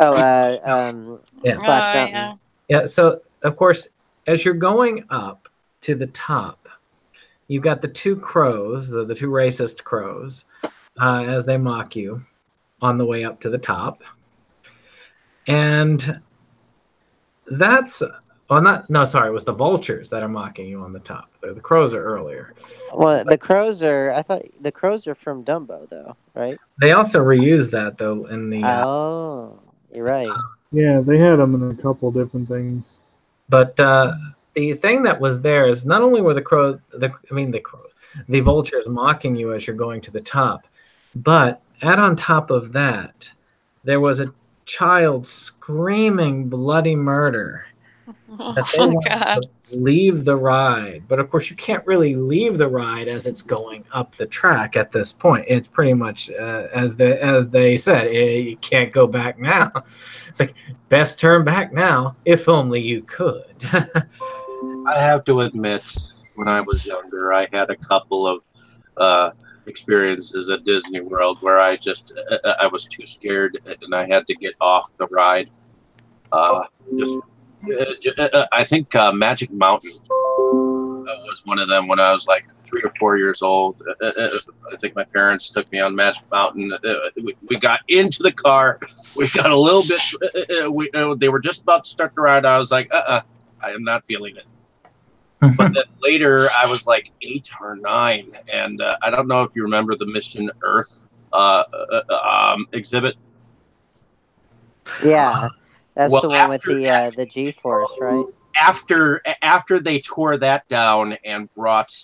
S3: Oh,
S7: Yeah.
S3: Splash Mountain.
S7: Yeah. So of course, as you're going up to the top, you've got the two crows, the two racist crows, as they mock you on the way up to the top. And that's, it was the vultures that are mocking you on the top. The crows are earlier.
S3: Well, I thought the crows are from Dumbo, though, right?
S7: They also reused that, though, in the...
S3: Oh, you're right.
S1: Yeah, they had them in a couple different things.
S7: But the thing that was there is not only were the vultures mocking you as you're going to the top, but on top of that, there was a child screaming bloody murder that they wanted to leave the ride. But of course, you can't really leave the ride as it's going up the track at this point. It's pretty much as they said, you can't go back now. It's like, best turn back now, if only you could.
S6: I have to admit, when I was younger, I had a couple of experiences at Disney World where I was too scared and I had to get off the ride. I think Magic Mountain was one of them when I was like 3 or 4 years old. I think my parents took me on Magic Mountain. We got into the car. We got a little bit. They were just about to start the ride. I was like, I am not feeling it. But then later, I was like 8 or 9, and I don't know if you remember the Mission Earth exhibit.
S3: Yeah, that's the one with the G-force, right?
S6: After they tore that down and brought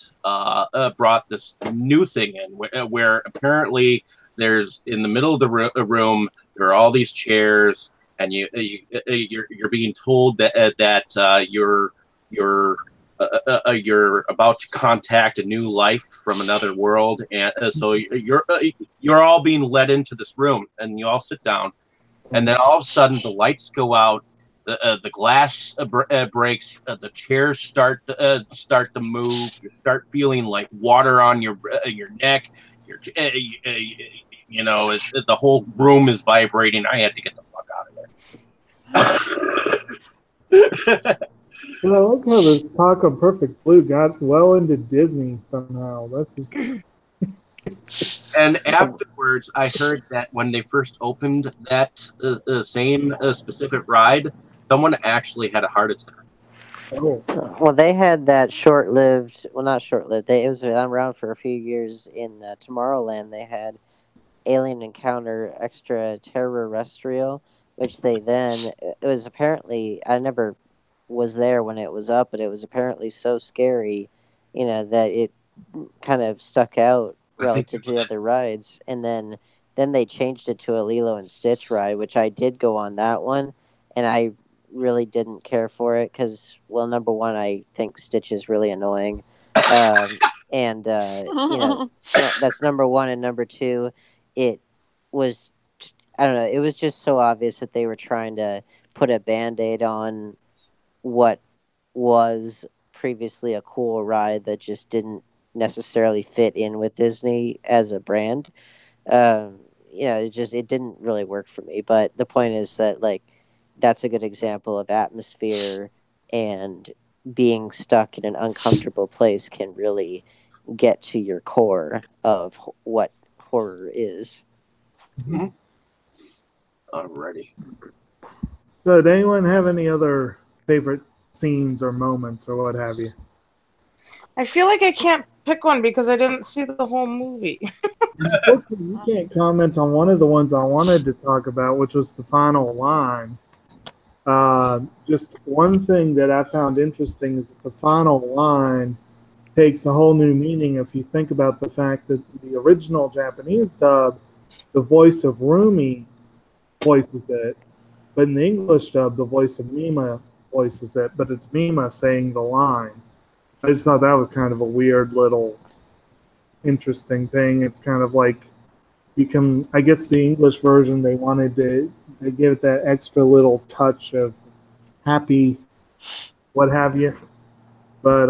S6: this new thing in, where apparently there's in the middle of the room there are all these chairs, and you're being told that you're about to contact a new life from another world, and so you're all being led into this room, and you all sit down, and then all of a sudden the lights go out, the glass breaks, the chairs start to move, you start feeling like water on your neck, You know, the whole room is vibrating. I had to get the fuck out of there.
S1: I like how the talk of Perfect Blue got well into Disney somehow. This is.
S6: And afterwards, I heard that when they first opened that same specific ride, someone actually had a heart attack.
S1: Oh.
S3: Well, they had that short-lived. Well, not short-lived. It was around for a few years in Tomorrowland. They had Alien Encounter Extraterrestrial, which they then it was apparently I never was there when it was up, but it was apparently so scary, that it kind of stuck out relative to the other rides. And then they changed it to a Lilo and Stitch ride, which I did go on that one, and I really didn't care for it because, well, number one, I think Stitch is really annoying, and that's number one, and number two, it was, I don't know, it was just so obvious that they were trying to put a Band-Aid on what was previously a cool ride that just didn't necessarily fit in with Disney as a brand. It didn't really work for me. But the point is that, like, that's a good example of atmosphere, and being stuck in an uncomfortable place can really get to your core of what horror is.
S6: Mm-hmm. Alrighty.
S1: So, did anyone have any other favorite scenes or moments or what have you?
S2: I feel like I can't pick one because I didn't see the whole movie.
S1: Unfortunately, you can't comment on one of the ones I wanted to talk about, which was the final line. Just one thing that I found interesting is that the final line takes a whole new meaning if you think about the fact that the original Japanese dub, the voice of Rumi voices it, but in the English dub, the voice of Mima voices it, but it's Mima saying the line. I just thought that was kind of a weird little interesting thing. It's kind of like I guess the English version, they give it that extra little touch of happy, what have you. But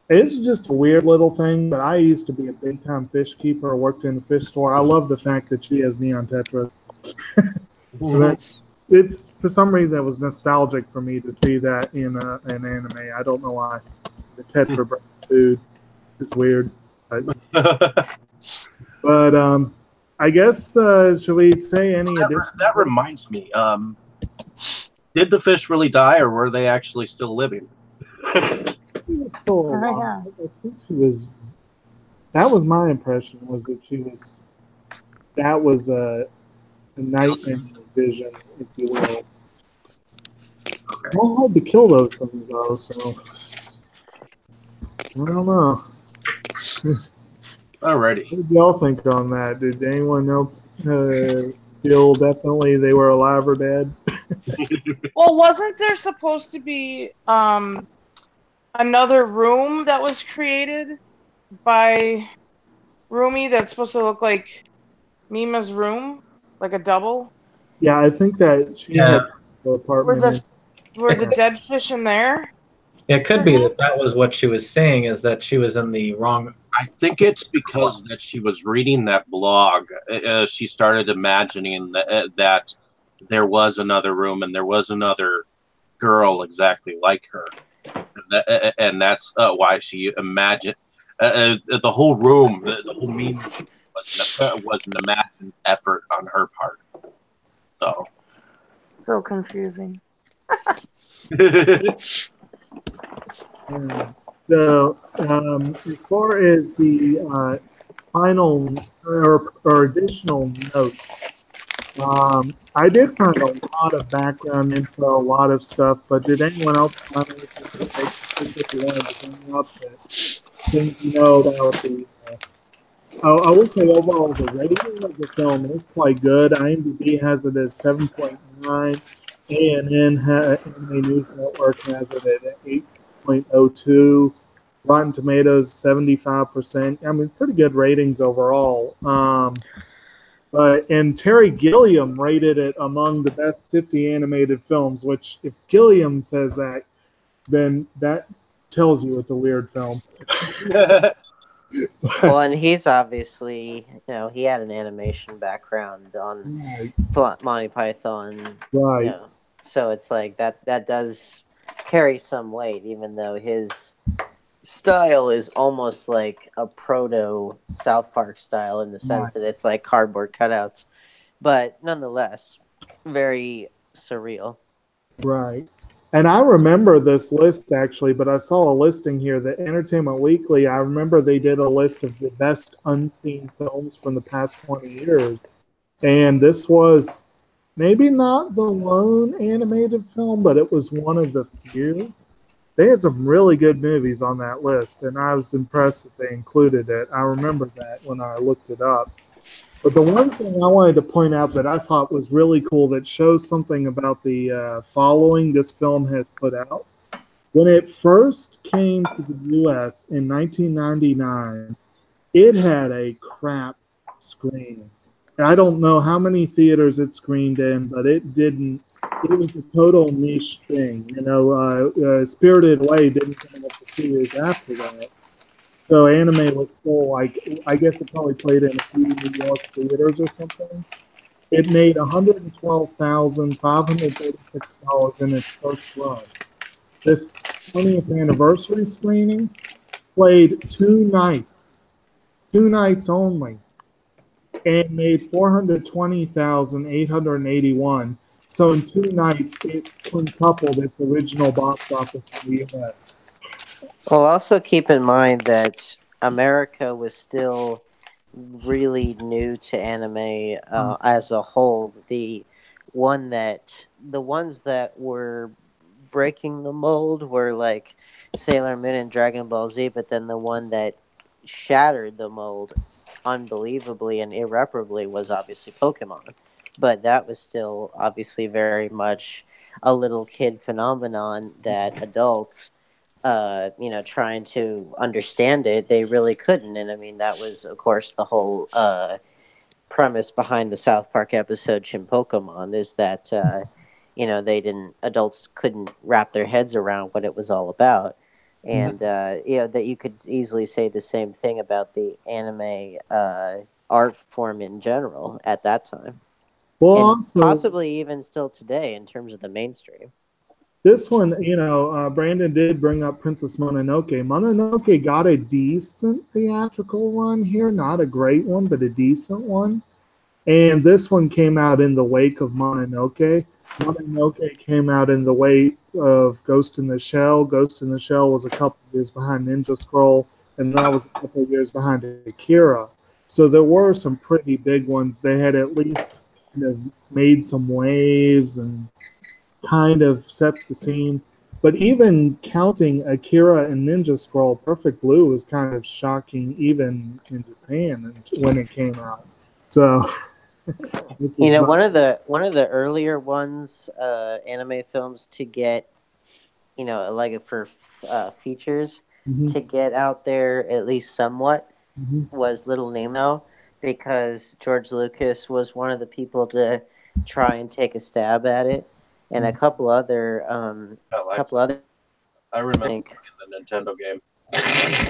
S1: it's just a weird little thing. But I used to be a big time fish keeper. I worked in a fish store. I love the fact that she has neon tetras. It's for some reason it was nostalgic for me to see that in an anime. I don't know why. The tetra food is weird. But I guess should we say any additional?
S6: That reminds me. Did the fish really die, or were they actually still living?
S1: She was still alive. I think she was. That was my impression. Was that she was? That was a nightmare vision, if you will.
S6: Okay.
S1: Well, hard to kill those things though, so I don't know.
S6: Alrighty.
S1: What did y'all think on that? Did anyone else feel definitely they were alive or dead?
S2: Well, wasn't there supposed to be another room that was created by Rumi that's supposed to look like Mima's room, like a double?
S1: Yeah, I think that she had the apartment.
S2: Were the dead fish in there?
S7: It could be that was what she was saying, is that she was in the wrong.
S6: I think it's because that she was reading that blog. She started imagining that there was another room and there was another girl exactly like her, and that's why she imagined the whole room. The whole meaning was an imagined effort on her part.
S2: So confusing.
S1: So, as far as the final or additional notes, I did find a lot of background info, a lot of stuff, but did anyone else find anything that they specifically wanted to bring up that things you know about the I will say overall the rating of the film is quite good. IMDb has it as 7.9. ANN Anime News Network has it at 8.02. Rotten Tomatoes 75%. I mean, pretty good ratings overall. And Terry Gilliam rated it among the best 50 animated films. Which, if Gilliam says that, then that tells you it's a weird film.
S3: Well, and he's obviously, he had an animation background on Monty Python,
S1: Right.
S3: so it's like that does carry some weight, even though his style is almost like a proto South Park style in the sense that it's like cardboard cutouts, but nonetheless, very surreal.
S1: Right. And I remember this list actually, but I saw a listing here, the Entertainment Weekly. I remember they did a list of the best unseen films from the past 20 years. And this was maybe not the lone animated film, but it was one of the few. They had some really good movies on that list, and I was impressed that they included it. I remember that when I looked it up. But the one thing I wanted to point out that I thought was really cool that shows something about the following this film has put out. When it first came to the U.S. in 1999, it had a crap screening. I don't know how many theaters it screened in, but it didn't. It was a total niche thing. Spirited Away didn't come out for 2 years after that. So anime was still like, I guess it probably played in a few New York theaters or something. It made $112,536 in its first run. This 20th anniversary screening played 2 nights only, and made 420,881. So in 2 nights, it quintupled its original box office in the U.S.
S3: Well, also keep in mind that America was still really new to anime as a whole. The ones that were breaking the mold were like Sailor Moon and Dragon Ball Z, but then the one that shattered the mold unbelievably and irreparably was obviously Pokemon. But that was still obviously very much a little kid phenomenon that adults trying to understand it, they really couldn't. And I mean, that was, of course, the whole premise behind the South Park episode Shin Pokemon is that, adults couldn't wrap their heads around what it was all about. And, that you could easily say the same thing about the anime art form in general at that time.
S1: Well,
S3: and
S1: also,
S3: possibly even still today in terms of the mainstream.
S1: this one, Brandon did bring up Princess Mononoke. Mononoke got a decent theatrical run here, not a great one, but a decent one. And this one came out in the wake of Mononoke. Mononoke came out in the wake of Ghost in the Shell. Ghost in the Shell was a couple of years behind Ninja Scroll, and that was a couple of years behind Akira. So there were some pretty big ones. They had at least made some waves and kind of set the scene. But even counting Akira and Ninja Scroll, Perfect Blue was kind of shocking even in Japan when it came out. So
S3: one of the earlier ones, anime films to get, like for features to get out there at least somewhat was Little Nemo, because George Lucas was one of the people to try and take a stab at it. And a couple other,
S6: I remember the Nintendo game.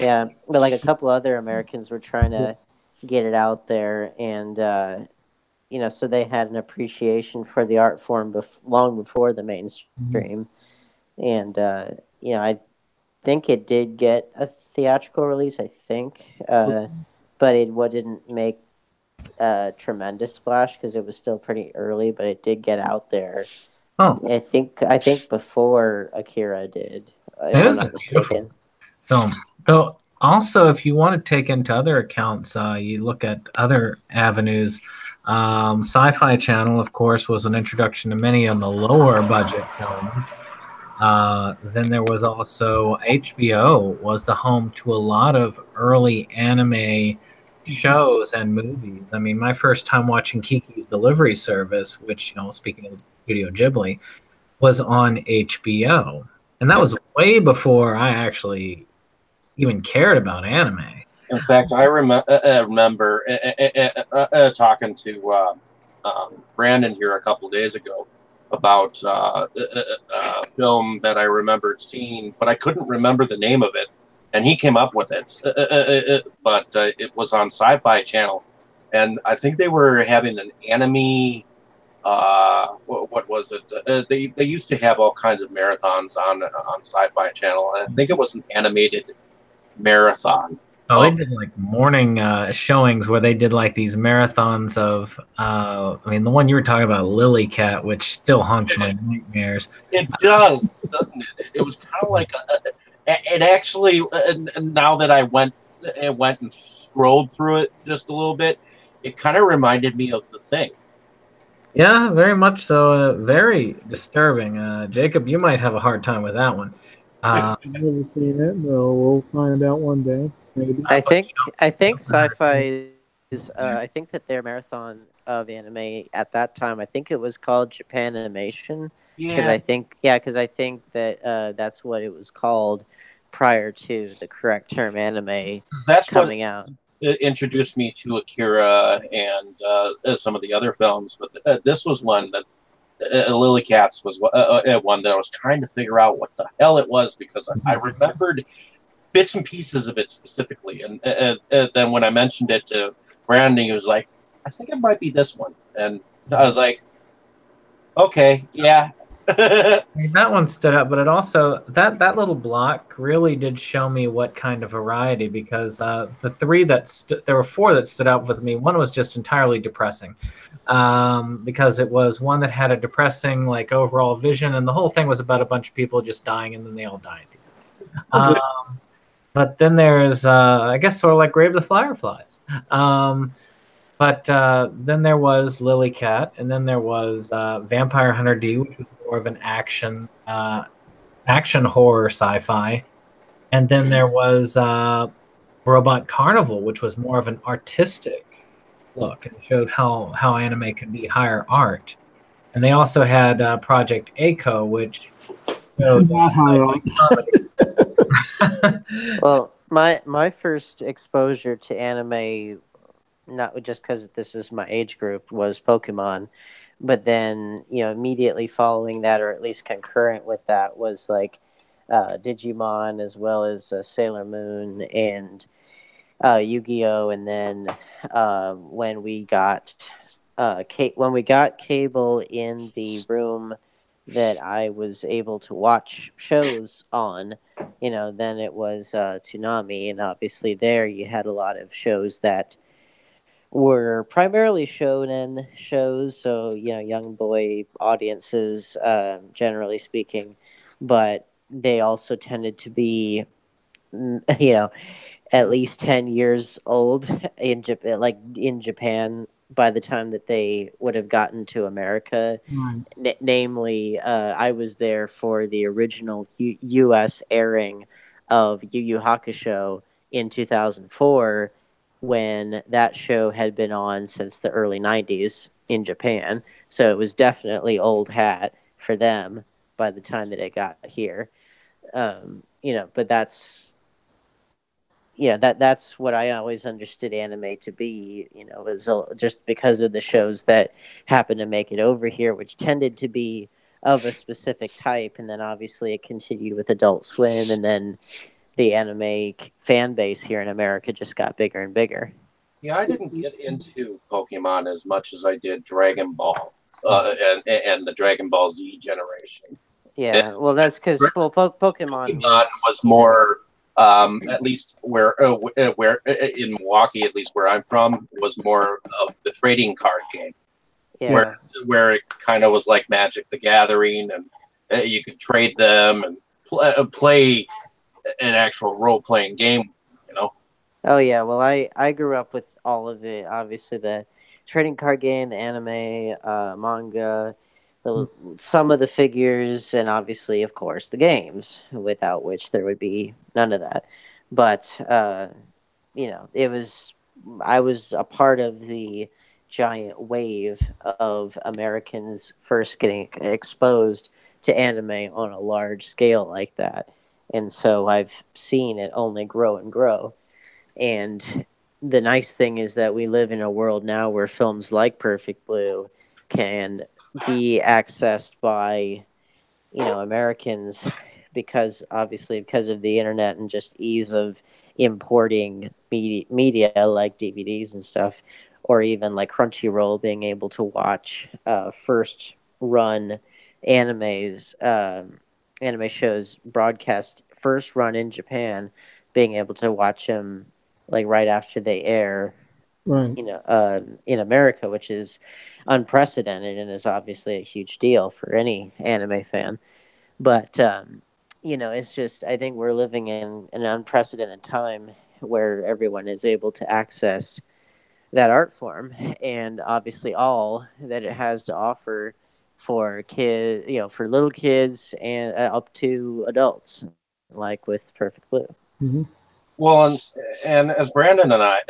S3: Yeah, but like a couple other Americans were trying to get it out there, and so they had an appreciation for the art form long before the mainstream. And I think it did get a theatrical release. I think, but it didn't make a tremendous splash because it was still pretty early. But it did get out there.
S7: Oh,
S3: I think before Akira did, if
S7: it
S3: I'm
S7: was
S3: not
S7: a beautiful
S3: mistaken.
S7: film. Though also, if you want to take into other accounts, you look at other avenues. Sci-Fi Channel, of course, was an introduction to many of the lower budget films. Then there was also HBO was the home to a lot of early anime shows and movies. I mean, my first time watching Kiki's Delivery Service, which, speaking of Studio Ghibli, was on HBO. And that was way before I actually even cared about anime.
S6: In fact, I remember talking to Brandon here a couple days ago about a film that I remembered seeing, but I couldn't remember the name of it. and he came up with it. But it was on Sci-Fi Channel, and I think they were having an anime. What was it? They used to have all kinds of marathons on Sci-Fi Channel, and I think it was an animated marathon.
S7: Oh, they did like morning showings where they did like these marathons of, I mean, the one you were talking about, Lily Cat, which still haunts my nightmares.
S6: It does, doesn't it? It was kind of like it actually. Now that I went and scrolled through it just a little bit, it kind of reminded me of The Thing.
S7: Yeah, very much so. Very disturbing. Jacob, you might have a hard time with that one.
S1: I've never seen it, though. We'll find out one day, maybe.
S3: I think sci-fi is. I think that their marathon of anime at that time. I think it was called Japan Animation. Because
S6: Yeah,
S3: I think that that's what it was called prior to the correct term anime
S6: that's what
S3: coming out.
S6: introduced me to Akira and some of the other films. But this was one that Lily Cats was one that I was trying to figure out what the hell it was because I remembered bits and pieces of it specifically. And then when I mentioned it to Brandon, he was like, I think it might be this one. And I was like, okay, yeah.
S7: I mean, that one stood out, but it also that little block really did show me what kind of variety because the three that there were four that stood out with me. One was just entirely depressing because it was one that had a depressing like overall vision, and the whole thing was about a bunch of people just dying, and then they all died. But then there's I guess sort of like Grave of the Fireflies. But then there was Lily Cat, and then there was Vampire Hunter D, which was more of an action horror sci-fi, and then there was Robot Carnival, which was more of an artistic look and showed how anime can be higher art. And they also had Project A-ko, which showed comedy.
S3: Well, my first exposure to anime, not just because this is my age group, was Pokemon, but then immediately following that, or at least concurrent with that, was like Digimon, as well as Sailor Moon and Yu-Gi-Oh, and then when we got cable in the room that I was able to watch shows on, then it was Toonami, and obviously there you had a lot of shows that were primarily shonen shows, so young boy audiences, generally speaking, but they also tended to be, at least 10 years old in Japan, by the time that they would have gotten to America. Namely, I was there for the original U.S. airing of Yu Yu Hakusho in 2004, when that show had been on since the early 90s in Japan. So it was definitely old hat for them by the time that it got here. But that's what I always understood anime to be, was just because of the shows that happened to make it over here, which tended to be of a specific type. And then obviously it continued with Adult Swim, and then the anime fan base here in America just got bigger and bigger.
S6: Yeah, I didn't get into Pokemon as much as I did Dragon Ball and the Dragon Ball Z generation.
S3: Yeah, well, that's because Pokemon
S6: was more, at least where in Milwaukee, at least where I'm from, was more of the trading card game.
S3: Yeah.
S6: Where it kind of was like Magic the Gathering, and you could trade them and play an actual role-playing game,
S3: Oh yeah, well I grew up with all of it. Obviously the trading card game, the anime, manga, some of the figures, and obviously of course the games, without which there would be none of that. But I was a part of the giant wave of Americans first getting exposed to anime on a large scale like that. And so I've seen it only grow and grow. And the nice thing is that we live in a world now where films like Perfect Blue can be accessed by, Americans because obviously because of the internet and just ease of importing media like DVDs and stuff, or even like Crunchyroll being able to watch first run animes, anime shows broadcast first run in Japan, being able to watch them like right after they air,
S1: Right.
S3: in America, which is unprecedented and is obviously a huge deal for any anime fan. But it's just I think we're living in an unprecedented time where everyone is able to access that art form and obviously all that it has to offer for kids, for little kids and up to adults, like with Perfect Blue.
S1: Mm-hmm.
S6: Well, and as Brandon and I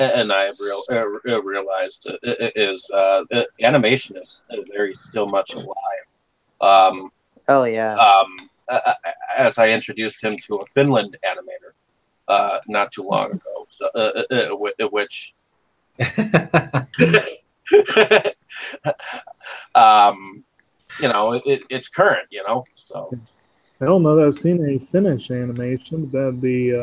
S6: have realized, animation is very still much alive.
S3: Oh yeah.
S6: As I introduced him to a Finland animator not too long ago, so, which it's current, so.
S1: I don't know that I've seen any Finnish animation, but that'd be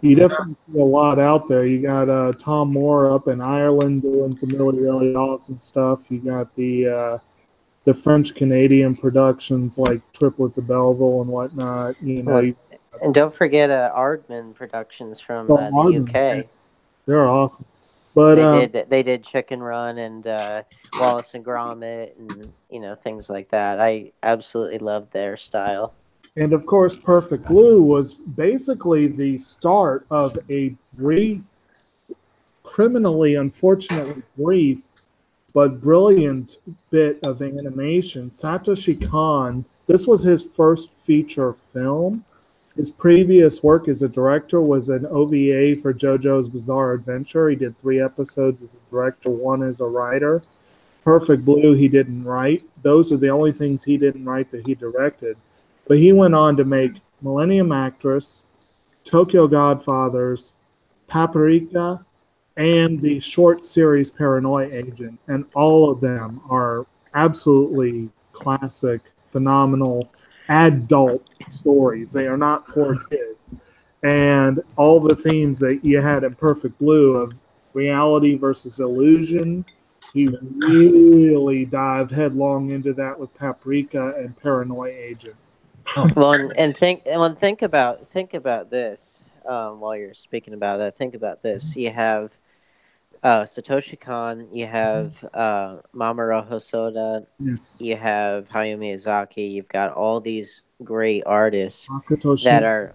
S1: you definitely see a lot out there. You got Tom Moore up in Ireland doing some really, really awesome stuff. You got the French Canadian productions like Triplets of Belleville and whatnot.
S3: And don't forget Aardman Productions from the UK.
S1: They're awesome. But
S3: they did Chicken Run and Wallace and Gromit and things like that. I absolutely love their style.
S1: And of course, Perfect Blue was basically the start of a brief, criminally, unfortunately brief, but brilliant bit of animation. Satoshi Kon, this was his first feature film. His previous work as a director was an OVA for JoJo's Bizarre Adventure. He did 3 episodes as a director, 1 as a writer. Perfect Blue, he didn't write. Those are the only things he didn't write that he directed. But he went on to make Millennium Actress, Tokyo Godfathers, Paprika, and the short series Paranoia Agent. And all of them are absolutely classic, phenomenal, adult stories. They are not for kids. And all the themes that you had in Perfect Blue of reality versus illusion, he really dived headlong into that with Paprika and Paranoia Agent.
S3: Well, and think about this while you're speaking about that. Think about this. You have Satoshi Kon, you have Mamoru Hosoda,
S1: Yes.
S3: you have Hayao Miyazaki. You've got all these great artists
S1: Akatoshi.
S3: that are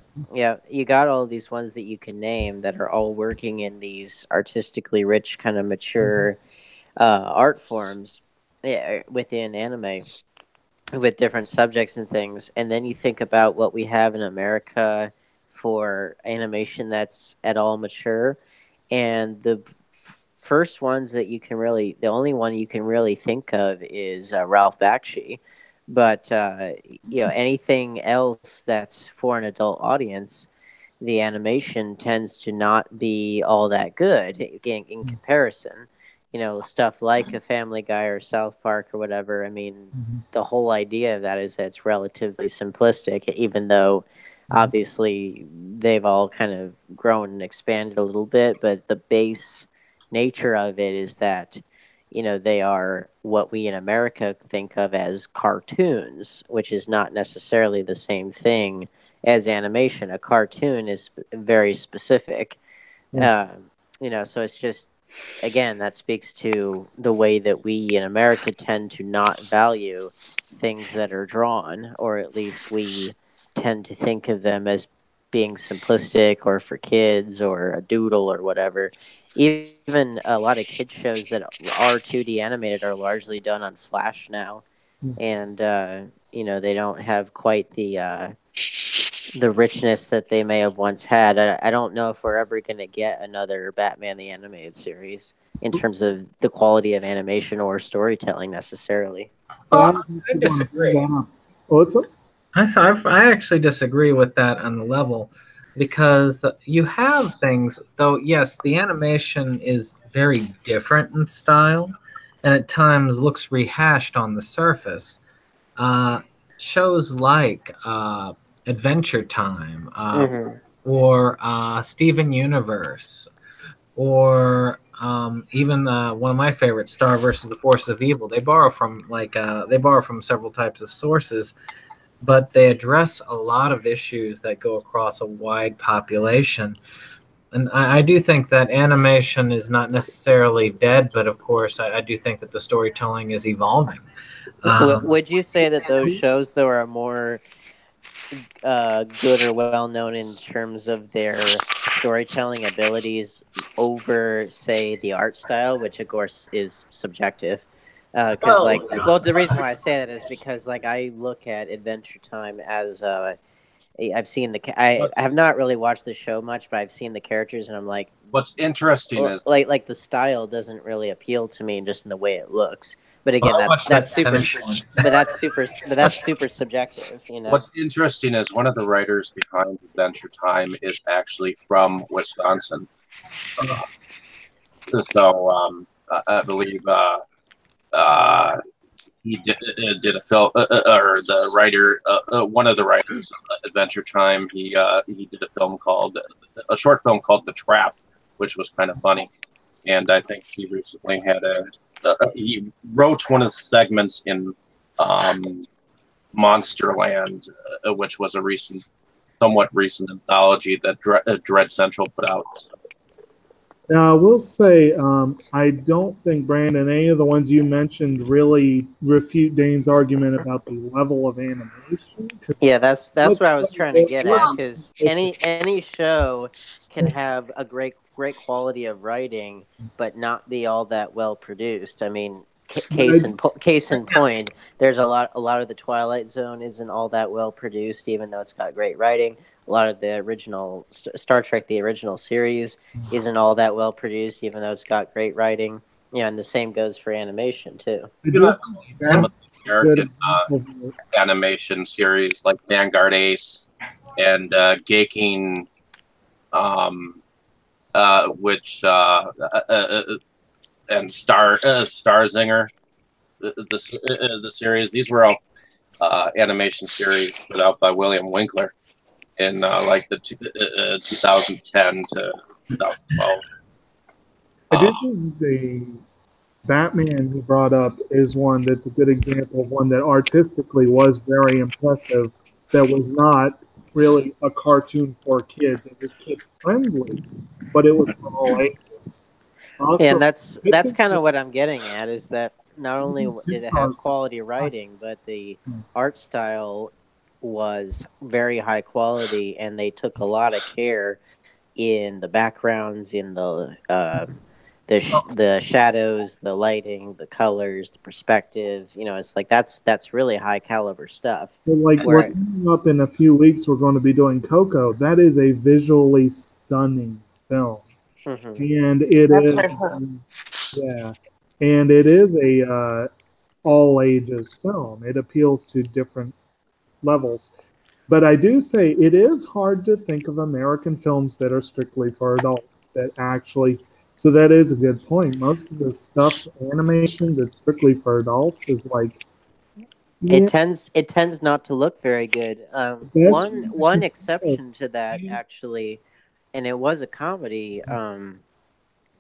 S3: you got all these ones that you can name that are all working in these artistically rich, kind of mature art forms within anime, with different subjects and things. And then you think about what we have in America for animation that's at all mature, and the only one you can really think of is Ralph Bakshi. But anything else that's for an adult audience, the animation tends to not be all that good in comparison. Stuff like a Family Guy or South Park or whatever. I mean, the whole idea of that is that it's relatively simplistic, even though obviously they've all kind of grown and expanded a little bit, but the base nature of it is that they are what we in America think of as cartoons, which is not necessarily the same thing as animation. A cartoon is very specific. So it's just, again, that speaks to the way that we in America tend to not value things that are drawn, or at least we tend to think of them as being simplistic or for kids or a doodle or whatever. Even a lot of kid shows that are 2D animated are largely done on Flash now, and they don't have quite the richness that they may have once had. I don't know if we're ever going to get another Batman the Animated Series in terms of the quality of animation or storytelling necessarily.
S7: I disagree.
S1: What's up?
S7: I actually disagree with that on the level, because you have things, though, yes, the animation is very different in style and at times looks rehashed on the surface. Shows like Adventure Time,
S3: Mhm.
S7: or Steven Universe, or even one of my favorites, Star versus the Forces of Evil. They borrow from several types of sources, but they address a lot of issues that go across a wide population. And I do think that animation is not necessarily dead, but of course, I do think that the storytelling is evolving.
S3: Would you say that those shows, though, are more good or well known in terms of their storytelling abilities over, say, the art style, which of course is subjective? Because, the reason why I say that is because, like, I look at Adventure Time as I've seen I have not really watched the show much, but I've seen the characters, and I'm like,
S6: What's interesting is
S3: like the style doesn't really appeal to me, just in the way it looks. But again,
S7: I watched
S3: that's
S7: that
S3: super,
S7: finished one.
S3: but that's super subjective, you know.
S6: what's interesting is one of the writers behind Adventure Time is actually from Wisconsin. So I believe he did a film, or the writer, one of the writers of Adventure Time. He did a short film called The Trap, which was kind of funny. And I think he recently had he wrote one of the segments in Monsterland, which was a somewhat recent anthology that Dread Central put out.
S1: Now, I will say, I don't think, Brandon, any of the ones you mentioned really refute Dane's argument about the level of animation.
S3: Yeah, that's what I was trying to get at, because any show can have a great quality of writing, but not be all that well produced. I mean, case in point, there's a lot of the Twilight Zone isn't all that well produced, even though it's got great writing. A lot of the original Star Trek, the original series, isn't all that well produced, even though it's got great writing. Yeah, and the same goes for animation too.
S6: Some of the American animation series like Vanguard Ace and Gaking, and Starzinger, the series. These were all animation series put out by William Winkler in like the 2010 to 2012.
S1: I do think the Batman you brought up is one that's a good example of one that artistically was very impressive, that was not really a cartoon for kids. It was kid friendly, but it was for all ages. Also,
S3: And that's kind of what I'm getting at, is that not only did it have quality writing, but the art style was very high quality, and they took a lot of care in the backgrounds, in the shadows, the lighting, the colors, the perspective. You know, it's like that's really high caliber stuff.
S1: Like, we're coming up in a few weeks, we're going to be doing Coco. That is a visually stunning film. And it is a all ages film. It appeals to different levels. But I do say it is hard to think of American films that are strictly for adults that actually. So that is a good point. Most of the stuff, animation that's strictly for adults, is like.
S3: Yeah. It tends not to look very good. One exception to that, actually, and it was a comedy,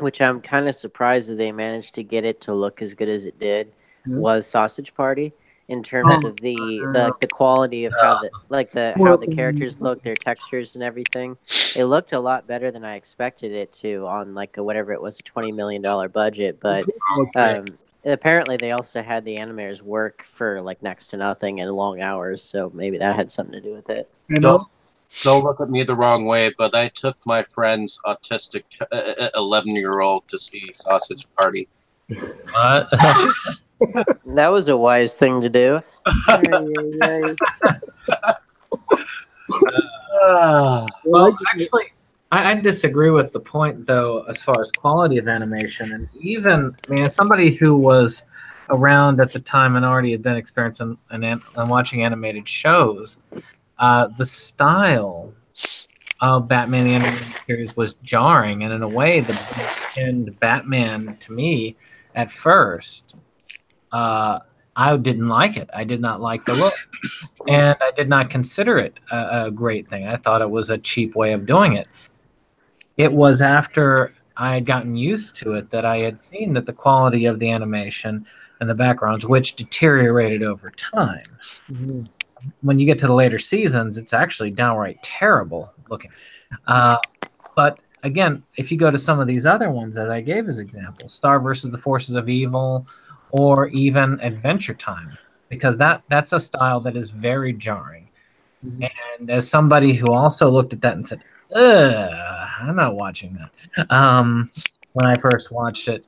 S3: which I'm kind of surprised that they managed to get it to look as good as it did, was Sausage Party, in terms of the quality of how the characters look, their textures and everything. It looked a lot better than I expected it to on whatever it was, a $20 million budget. But apparently they also had the animators work for next to nothing and long hours, so maybe that had something to do with it.
S6: Don't look at me the wrong way, but I took my friend's autistic 11-year-old to see Sausage Party.
S7: What?
S3: That was a wise thing to do.
S7: Well, actually, I disagree with the point, though, as far as quality of animation. And even, as somebody who was around at the time and already had been experiencing and watching animated shows, the style of Batman the Animated Series was jarring, and in a way, the Batman, to me, at first, I didn't like it. I did not like the look. And I did not consider it a great thing. I thought it was a cheap way of doing it. It was after I had gotten used to it that I had seen that the quality of the animation and the backgrounds, which deteriorated over time.
S1: Mm-hmm.
S7: When you get to the later seasons, it's actually downright terrible looking. But again, if you go to some of these other ones that I gave as examples, Star versus the Forces of Evil, or even Adventure Time, because that's a style that is very jarring.
S1: Mm-hmm.
S7: And as somebody who also looked at that and said, ugh, I'm not watching that, when I first watched it,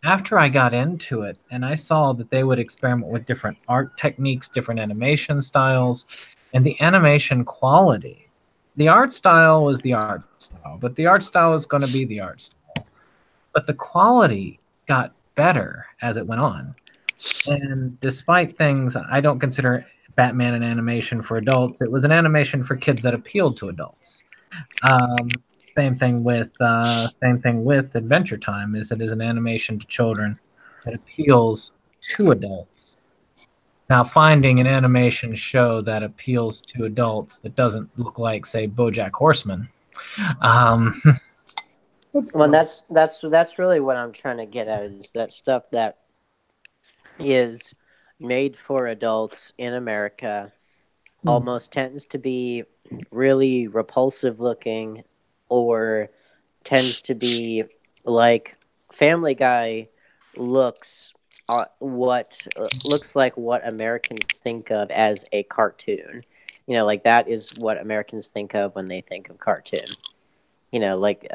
S7: after I got into it and I saw that they would experiment with different art techniques, different animation styles, and the animation quality. The art style was the art style, but the art style is going to be the art style. But the quality got better as it went on. And despite things, I don't consider Batman an animation for adults. It was an animation for kids that appealed to adults. Same thing with Adventure Time. Is it is an animation to children that appeals to adults. Now, finding an animation show that appeals to adults that doesn't look like, say, BoJack Horseman.
S3: Well, that's really what I'm trying to get at, is that stuff that is made for adults in America almost tends to be really repulsive looking, or tends to be like Family Guy looks looks like what Americans think of as a cartoon. Like that is what Americans think of when they think of cartoon. Like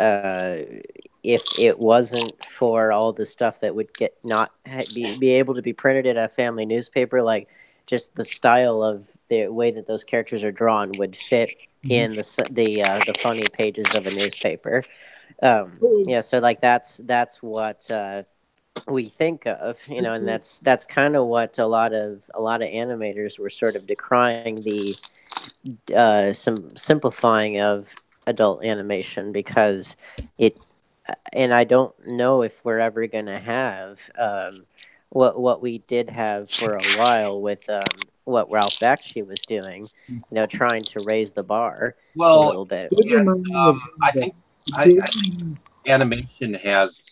S3: if it wasn't for all the stuff that would be able to be printed in a family newspaper, like just the style of the way that those characters are drawn would fit in the funny pages of a newspaper. So like that's what we think of, and that's kind of what a lot of animators were sort of decrying, the some simplifying of adult animation, because it, and I don't know if we're ever going to have what we did have for a while with what Ralph Bakshi was doing, trying to raise the bar a little bit.
S6: I think animation has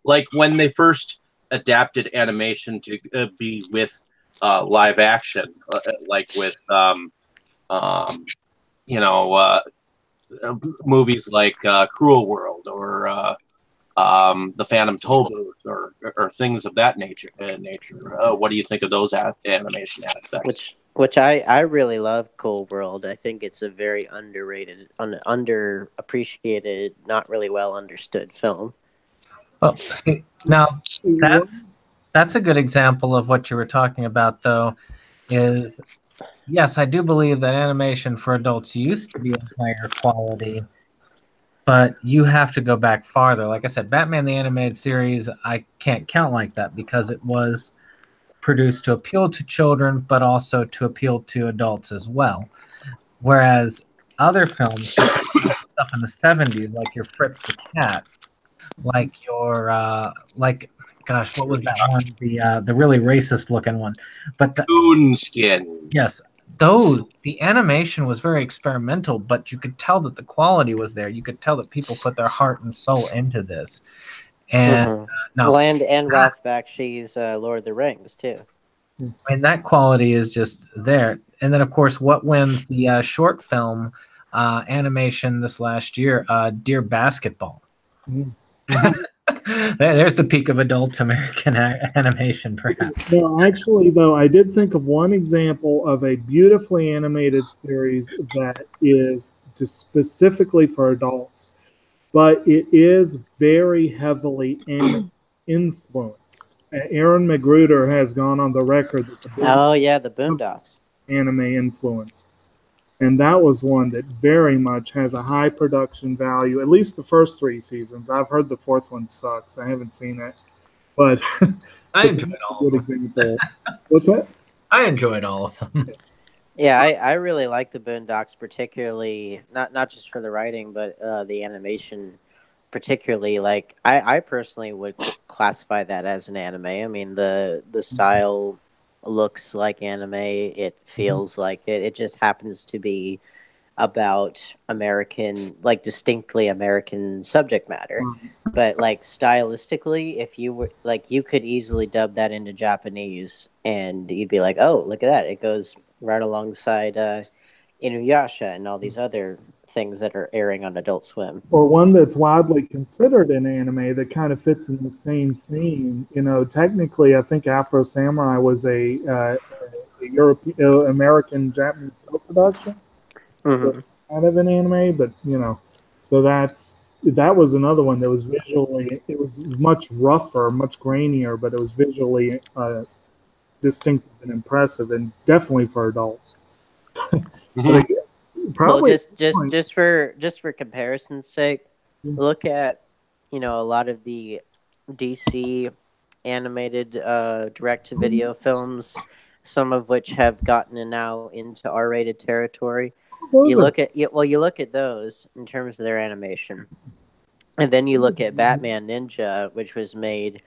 S6: like when they first adapted animation to be with live action, like with movies like Cruel World, or the Phantom Toll Booth, or things of that nature. What do you think of those animation aspects?
S3: Which I really love Cool World. I think it's a very underrated, underappreciated, not really well understood film.
S7: Well, see, now that's a good example of what you were talking about, though, is, yes, I do believe that animation for adults used to be of higher quality, but you have to go back farther. Like I said, Batman the Animated Series, I can't count like that because it was produced to appeal to children, but also to appeal to adults as well. Whereas other films, stuff in the 70s, like your Fritz the Cat, like your gosh, what was that one? The really racist looking one, but
S6: Coonskin.
S7: Yes, the animation was very experimental, but you could tell that the quality was there. You could tell that people put their heart and soul into this. And
S3: and Ralph Bakshi's Lord of the Rings too.
S7: And that quality is just there. And then, of course, what wins the short film animation this last year? Dear Basketball. There's the peak of adult American animation, perhaps.
S1: No, actually, though, I did think of one example of a beautifully animated series that is just specifically for adults, but it is very heavily influenced. Aaron Magruder has gone on the record that the
S3: Boondocks
S1: anime influenced. And that was one that very much has a high production value, at least the first 3 seasons. I've heard the 4th one sucks. I haven't seen it. But
S7: I enjoyed all of them.
S1: What's that?
S7: I enjoyed all of them.
S3: Yeah, I really like the Boondocks, particularly not just for the writing, but the animation particularly like I personally would classify that as an anime. I mean, the style looks like anime. It feels like it. It just happens to be about American, like distinctly American subject matter. But like stylistically, if you were like, you could easily dub that into Japanese, and you'd be like, "Oh, look at that! It goes right alongside Inuyasha and all these other things that are airing on Adult Swim."
S1: Or one that's widely considered an anime that kind of fits in the same theme. You know, technically, I think Afro Samurai was a European, American Japanese co-production,
S3: Mm-hmm.
S1: kind of an anime, but you know, so that was another one that was visually, it was much rougher, much grainier, but it was visually distinctive and impressive, and definitely for adults. But
S6: Mhm.
S3: Well,
S1: probably
S3: just for comparison's sake,
S1: Yeah.
S3: look at a lot of the DC animated direct-to-video films, some of which have gotten now into R-rated territory.
S1: those are
S3: You look at those in terms of their animation, and then you look at Batman Ninja, which was made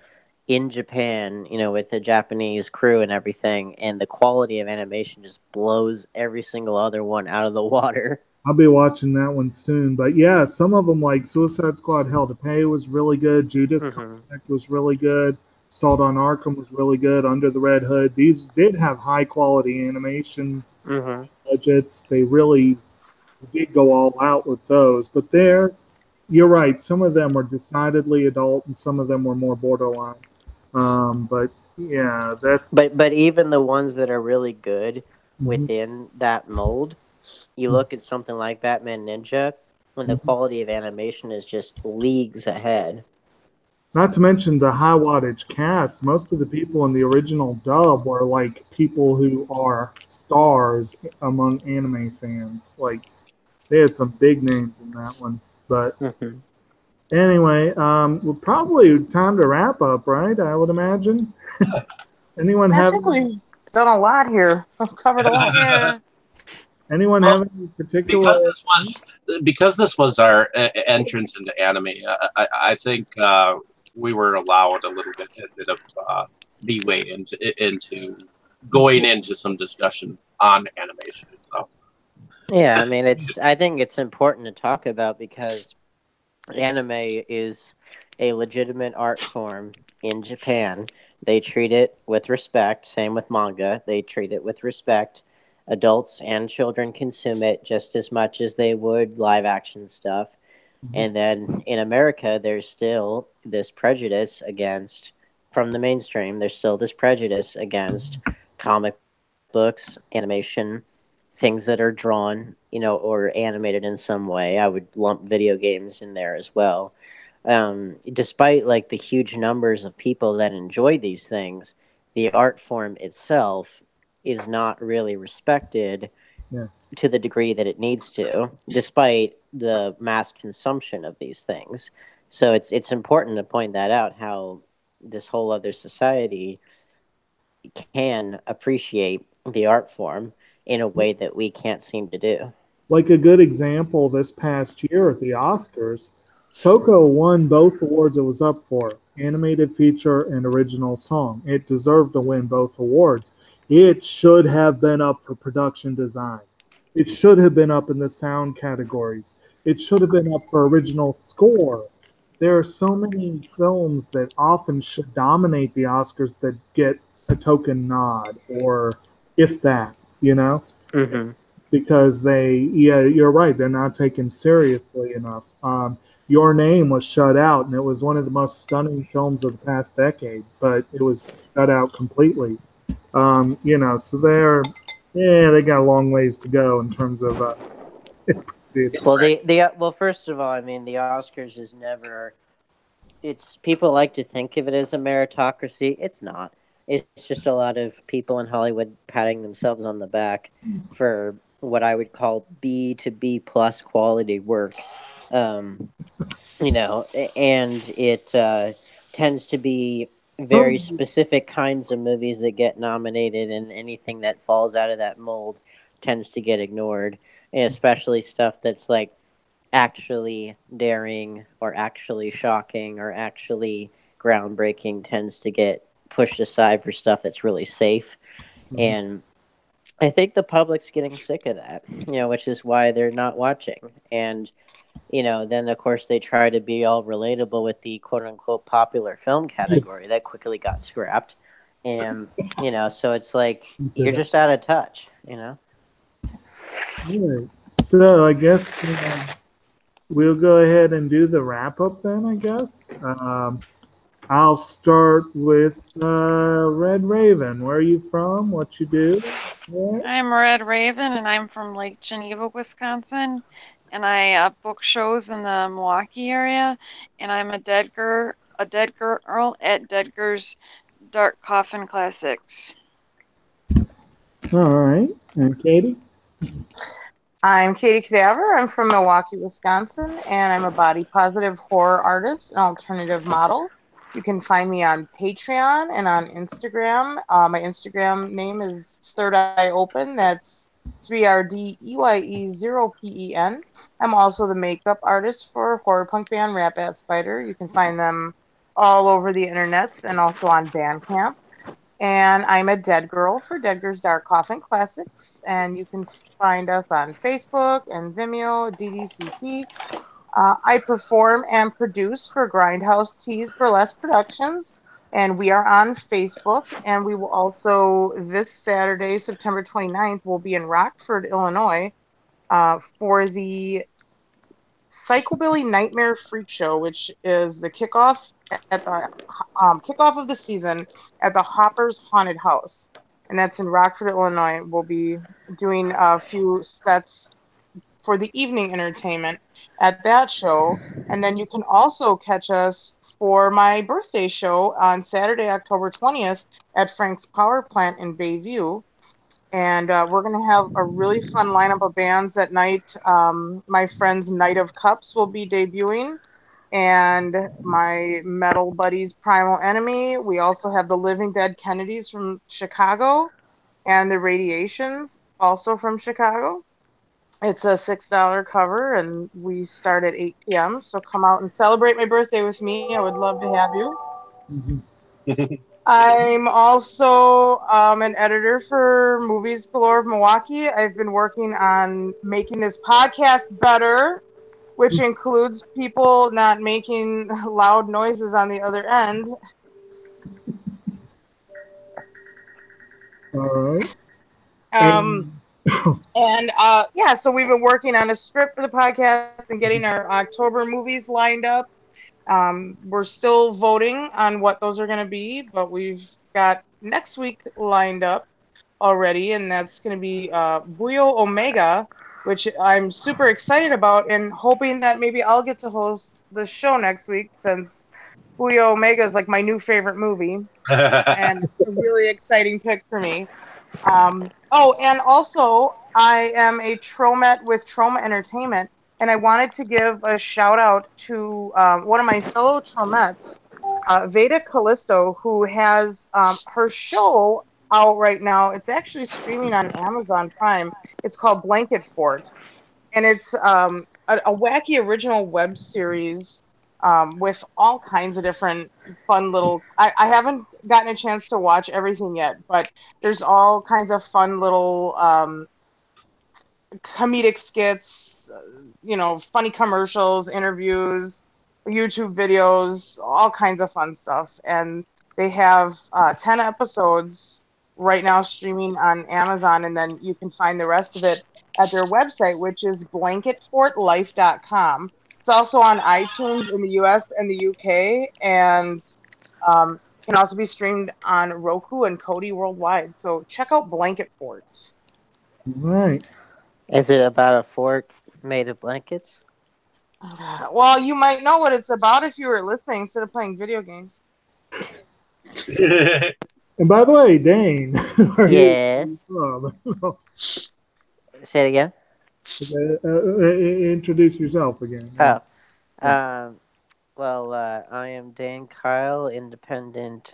S3: in Japan, with a Japanese crew and everything, and the quality of animation just blows every single other one out of the water.
S1: I'll be watching that one soon. But yeah, some of them like Suicide Squad Hell to Pay was really good. Judas
S3: Mm-hmm.
S1: Contract was really good. Assault on Arkham was really good. Under the Red Hood. These did have high quality animation
S3: Mm-hmm.
S1: budgets. They really did go all out with those. But you're right. Some of them were decidedly adult, and some of them were more borderline. But yeah, that's
S3: But even the ones that are really good
S1: mhm,
S3: within that mold, you look at something like Batman Ninja, when the
S1: mhm.
S3: quality of animation is just leagues ahead.
S1: Not to mention the high wattage cast. Most of the people in the original dub were like people who are stars among anime fans. Like they had some big names in that one. But
S3: Mm-hmm.
S1: anyway, we're probably time to wrap up, right? I would imagine. Anyone
S2: I
S1: have
S2: think we've done a lot here. We've covered a lot.
S5: Yeah.
S1: anyone
S6: Well,
S1: have any particular?
S6: because this was our entrance into anime. I think we were allowed a bit of leeway into going into some discussion on animation. So
S3: Yeah, I mean, I think it's important to talk about because anime is a legitimate art form in Japan. They treat it with respect. Same with manga. They treat it with respect. Adults and children consume it just as much as they would live action stuff. And then in America, there's still this prejudice against, from the mainstream, there's still this prejudice against comic books, animation, things that are drawn, or animated in some way. I would lump video games in there as well. Despite like the huge numbers of people that enjoy these things, the art form itself is not really respected
S1: Yeah.
S3: to the degree that it needs to, despite the mass consumption of these things. So it's important to point that out, how this whole other society can appreciate the art form in a way that we can't seem to do.
S1: Like a good example this past year at the Oscars, Coco won both awards it was up for, animated feature and original song. It deserved to win both awards. It should have been up for production design. It should have been up in the sound categories. It should have been up for original score. There are so many films that often should dominate the Oscars that get a token nod, or if that,
S3: Mm-hmm.
S1: because yeah, you're right, they're not taken seriously enough. Your Name was shut out, and it was one of the most stunning films of the past decade, but it was shut out completely. So they got a long ways to go in terms of.
S3: Well, first of all, I mean, the Oscars is never. It's people like to think of it as a meritocracy. It's not. It's just a lot of people in Hollywood patting themselves on the back for what I would call B to B plus quality work. Um, and it tends to be very
S1: Some,
S3: specific kinds of movies that get nominated, and anything that falls out of that mold tends to get ignored, and especially stuff that's like actually daring or actually shocking or actually groundbreaking tends to get pushed aside for stuff that's really safe. And I think the public's getting sick of that, which is why they're not watching. And, then of course they try to be all relatable with the quote unquote popular film category that quickly got scrapped. And, so it's like you're just out of touch,
S1: All right. So I guess we'll go ahead and do the wrap up then, I guess. I'll start with Red Raven. Where are you from? What you do? Yeah.
S5: I'm Red Raven, and I'm from Lake Geneva, Wisconsin. And I book shows in the Milwaukee area. And I'm a dead girl at Deadger's Dark Coffin Classics.
S1: All right. And Katie?
S2: I'm Katie Cadaver. I'm from Milwaukee, Wisconsin, and I'm a body positive horror artist and alternative model. You can find me on Patreon and on Instagram. My Instagram name is Third Eye Open. That's 3RDEYE0PEN. I'm also the makeup artist for horror punk band Rat Bat Spider. You can find them all over the internets and also on Bandcamp. And I'm a dead girl for Deadger's Dark Coffin Classics. And you can find us on Facebook and Vimeo, DDCP. I perform and produce for Grindhouse Tees Burlesque Productions. And we are on Facebook. And we will also, this Saturday, September 29th, we'll be in Rockford, Illinois for the Psychobilly Nightmare Freak Show, which is the kickoff at the kickoff of the season at the Hopper's Haunted House, and that's in Rockford, Illinois. We'll be doing a few sets for the evening entertainment at that show, and then you can also catch us for my birthday show on Saturday, October 20th at Frank's Power Plant in Bayview. And we're going to have a really fun lineup of bands that night. My friends Night of Cups will be debuting, and my metal buddies Primal Enemy. We also have the Living Dead Kennedys from Chicago, and the Radiations, also from Chicago. It's a $6 cover, and we start at 8 p.m. So come out and celebrate my birthday with me. I would love to have you. I'm also an editor for Movies Galore of Milwaukee. I've been working on making this podcast better, which includes people not making loud noises on the other end.
S1: All right.
S2: So we've been working on a script for the podcast and getting our October movies lined up. We're still voting on what those are going to be, but we've got next week lined up already, and that's going to be Buyo Omega, which I'm super excited about and hoping that maybe I'll get to host the show next week, since Buyo Omega is like my new favorite movie and a really exciting pick for me. And also I am a Tromet with Troma Entertainment, and I wanted to give a shout out to one of my fellow Tromets, Veda Callisto, who has her show out right now. It's actually streaming on Amazon Prime. It's called Blanket Fort, and it's a wacky original web series with all kinds of different fun little. I haven't gotten a chance to watch everything yet, but there's all kinds of fun little comedic skits, funny commercials, interviews, YouTube videos, all kinds of fun stuff. And they have 10 episodes right now streaming on Amazon, and then you can find the rest of it at their website, which is blanketfortlife.com. It's also on iTunes in the US and the UK, and can also be streamed on Roku and Kodi worldwide. So check out Blanket Fort.
S1: Right.
S3: Is it about a fort made of blankets?
S2: Well, you might know what it's about if you were listening instead of playing video games.
S1: And by the way, Dane, where
S3: Yes.
S1: are you from?
S3: Say it again.
S1: Introduce yourself again.
S3: Well, I am Dane Kyle, independent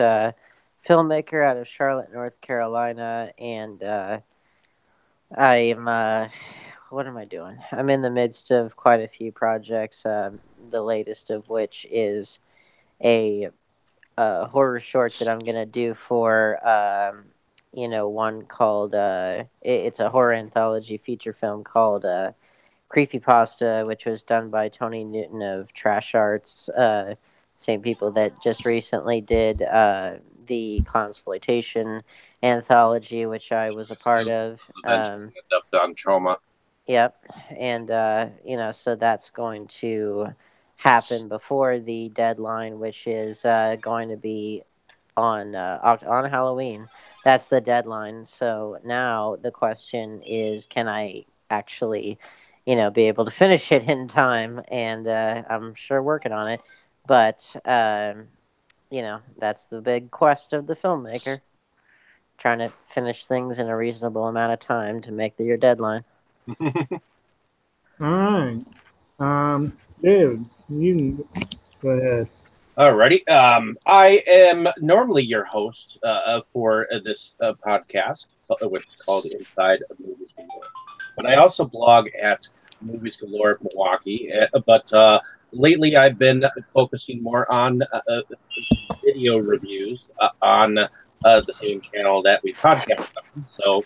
S3: filmmaker out of Charlotte, North Carolina, and I am what am I doing? I'm in the midst of quite a few projects. The latest of which is a horror short that I'm gonna do for one called it's a horror anthology feature film called Creepypasta, which was done by Tony Newton of Trash Arts, same people that just recently did the Clownsploitation anthology, which I was a part of.
S6: Eventually end up on Trauma.
S3: Yep, and so that's going to happen before the deadline, which is going to be on Halloween. That's the deadline. So now the question is, can I actually, be able to finish it in time? And I'm sure working on it, but that's the big quest of the filmmaker, trying to finish things in a reasonable amount of time to make your deadline.
S1: All right. David, you can go ahead.
S6: Alrighty. I am normally your host for this podcast, which is called Inside Movies Galore. But I also blog at Movies Galore Milwaukee. But lately, I've been focusing more on video reviews on the same channel that we podcast on. So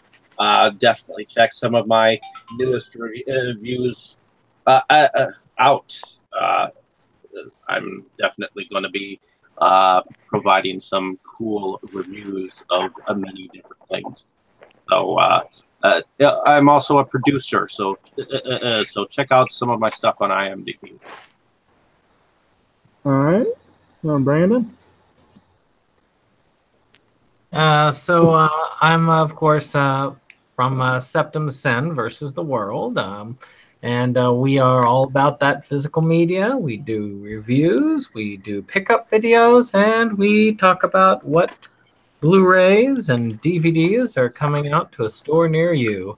S6: definitely check some of my newest reviews out. I'm definitely going to be providing some cool reviews of many different things. So I'm also a producer, so check out some of my stuff on IMDb.
S1: All right. Brandon?
S7: I'm, of course, from Septum Sen versus the World. And we are all about that physical media. We do reviews, we do pickup videos, and we talk about what Blu-rays and DVDs are coming out to a store near you.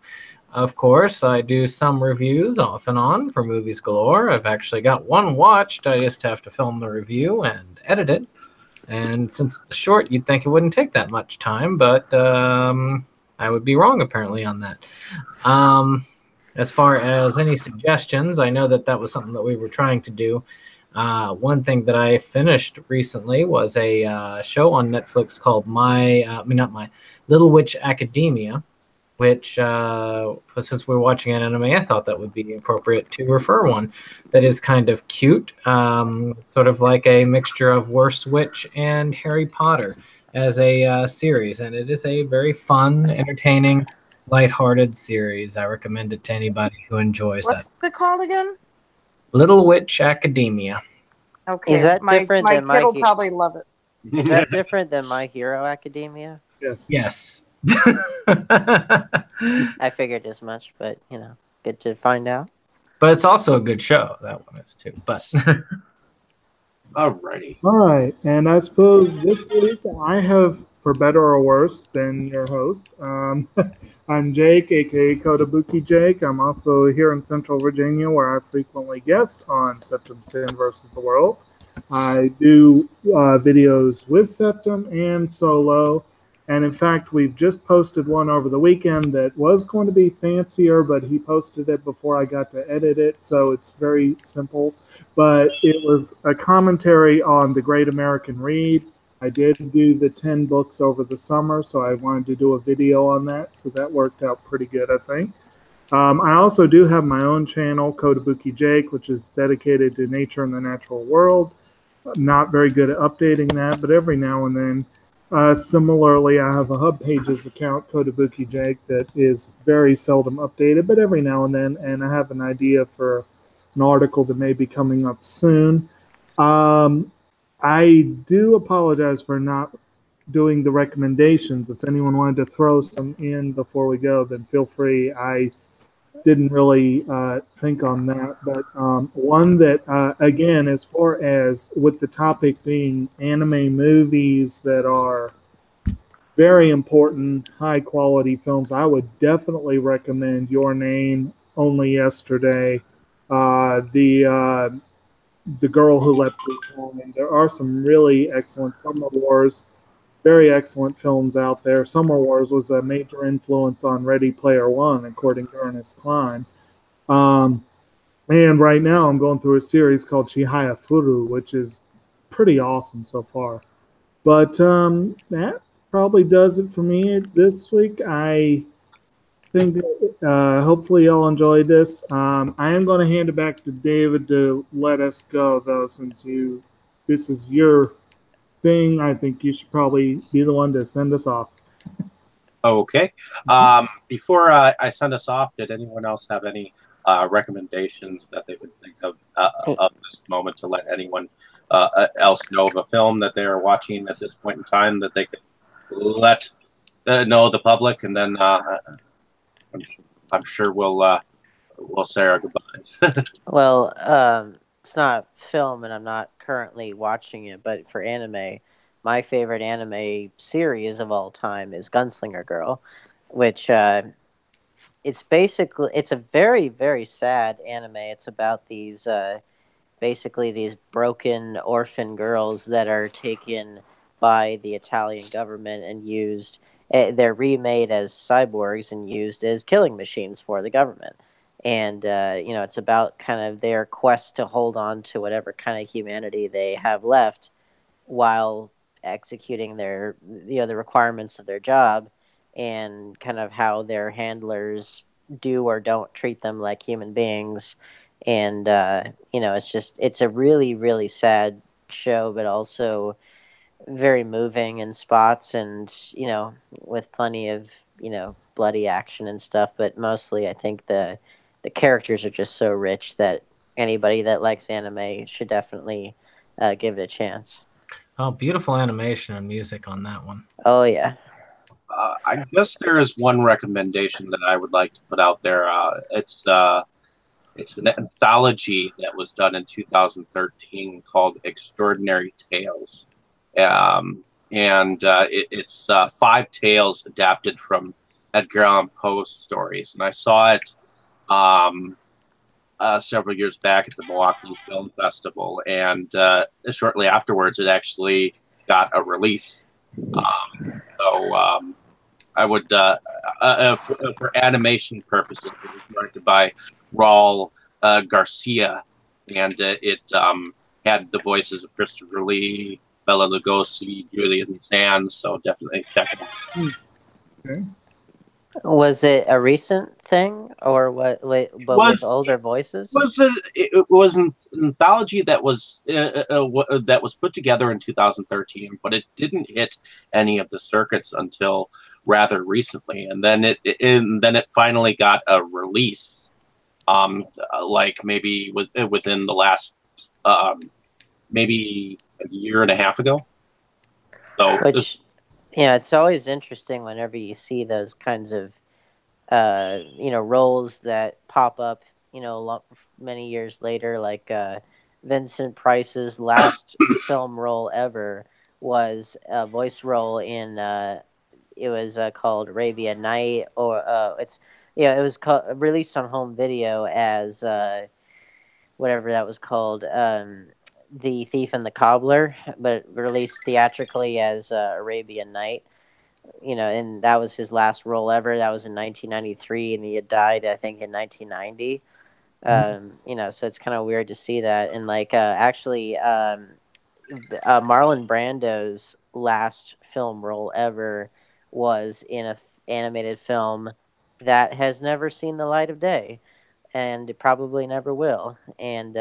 S7: Of course, I do some reviews off and on for Movies Galore. I've actually got one watched. I just have to film the review and edit it. And since it's short, you'd think it wouldn't take that much time, but I would be wrong apparently on that. As far as any suggestions, I know that was something that we were trying to do. One thing that I finished recently was a show on Netflix called Little Witch Academia, which, since we're watching an anime, I thought that would be appropriate to refer one that is kind of cute, sort of like a mixture of Worst Witch and Harry Potter as a series. And it is a very fun, entertaining, lighthearted series. I recommend it to anybody who enjoys that.
S2: What's it called again?
S7: Little Witch Academia.
S2: Okay.
S3: Is that different
S2: my
S3: than
S2: kid will probably love it.
S3: Is that different than My Hero Academia?
S1: Yes.
S7: Yes.
S3: I figured as much, but good to find out.
S7: But it's also a good show. That one is too. But
S6: Alrighty.
S1: All right. And I suppose this week I have, for better or worse, been your host. I'm Jake, aka Kotobuki Jake. I'm also here in Central Virginia, where I frequently guest on Septum Sin versus the World. I do videos with Septum and solo. And in fact, we've just posted one over the weekend that was going to be fancier, but he posted it before I got to edit it, so it's very simple. But it was a commentary on The Great American Read. I did do the 10 books over the summer, so I wanted to do a video on that, so that worked out pretty good, I think. I also do have my own channel, Kotobuki Jake, which is dedicated to nature and the natural world. I'm not very good at updating that, but every now and then. Similarly, I have a Hub Pages account, Kotobuki Jake, that is very seldom updated, but every now and then, and I have an idea for an article that may be coming up soon. I do apologize for not doing the recommendations. If anyone wanted to throw some in before we go, then feel free. I didn't really think on that, but one that, again, as far as with the topic being anime movies that are very important, high-quality films, I would definitely recommend Your Name, Only Yesterday, The Girl Who Leapt Behind. There are some really excellent Summer Wars, very excellent films out there. Summer Wars was a major influence on Ready Player One, according to Ernest Cline. And right now I'm going through a series called Chihaya Furu, which is pretty awesome so far. But that probably does it for me this week. I think hopefully y'all enjoyed this. I am going to hand it back to David to let us go, though, since this is your thing. I think you should probably be the one to send us off.
S6: Okay. Before I send us off, did anyone else have any recommendations that they would think of this moment to let anyone else know of a film that they are watching at this point in time that they could let know the public, and then I'm sure we'll say our goodbyes.
S3: Well, it's not a film, and I'm not currently watching it. But for anime, my favorite anime series of all time is Gunslinger Girl, which it's a very very sad anime. It's about these basically these broken orphan girls that are taken by the Italian government and used. They're remade as cyborgs and used as killing machines for the government. And it's about kind of their quest to hold on to whatever kind of humanity they have left while executing the requirements of their job, and kind of how their handlers do or don't treat them like human beings. And it's a really really sad show, but also very moving in spots, and with plenty of bloody action and stuff. But mostly I think the characters are just so rich that anybody that likes anime should definitely give it a chance.
S7: Oh, beautiful animation and music on that one.
S3: Oh yeah.
S6: I guess there is one recommendation that I would like to put out there. It's an anthology that was done in 2013 called Extraordinary Tales. It's 5 tales adapted from Edgar Allan Poe's stories. And I saw it several years back at the Milwaukee Film Festival. And shortly afterwards, it actually got a release. I would, for animation purposes, it was directed by Raul Garcia, and it had the voices of Christopher Lee, Bela Lugosi, Julian Sands, so definitely check it out.
S1: Okay.
S3: Was it a recent thing, or what? But with older voices?
S6: It was an anthology that was put together in 2013, but it didn't hit any of the circuits until rather recently, and then it finally got a release, like maybe within the last maybe a year and a half ago. So,
S3: it's always interesting whenever you see those kinds of roles that pop up, many years later. Like Vincent Price's last film role ever was a voice role in it was called Arabian Night, or it was released on home video as whatever that was called, The Thief and the Cobbler, but released theatrically as Arabian Night. And that was his last role ever. That was in 1993, and he had died, I think, in 1990. So it's kind of weird to see that. And actually, Marlon Brando's last film role ever was in a animated film that has never seen the light of day, and it probably never will. And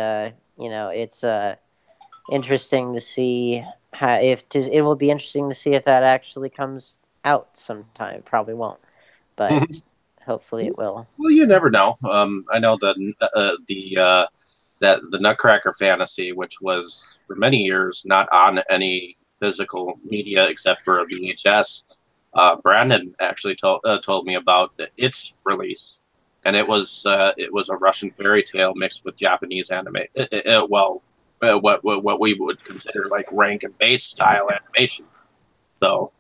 S3: it's interesting to see it will be interesting to see if that actually comes out sometime. Probably won't, but hopefully it will.
S6: Well, you never know. I know that the Nutcracker Fantasy, which was for many years not on any physical media except for a VHS, Brandon actually told me about its release, and it was a Russian fairy tale mixed with Japanese anime. What we would consider like rank and base style animation. So,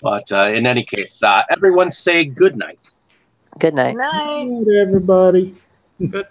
S6: but in any case, everyone say good night.
S3: Good night.
S2: Night.
S1: Good night, everybody.
S7: Good night.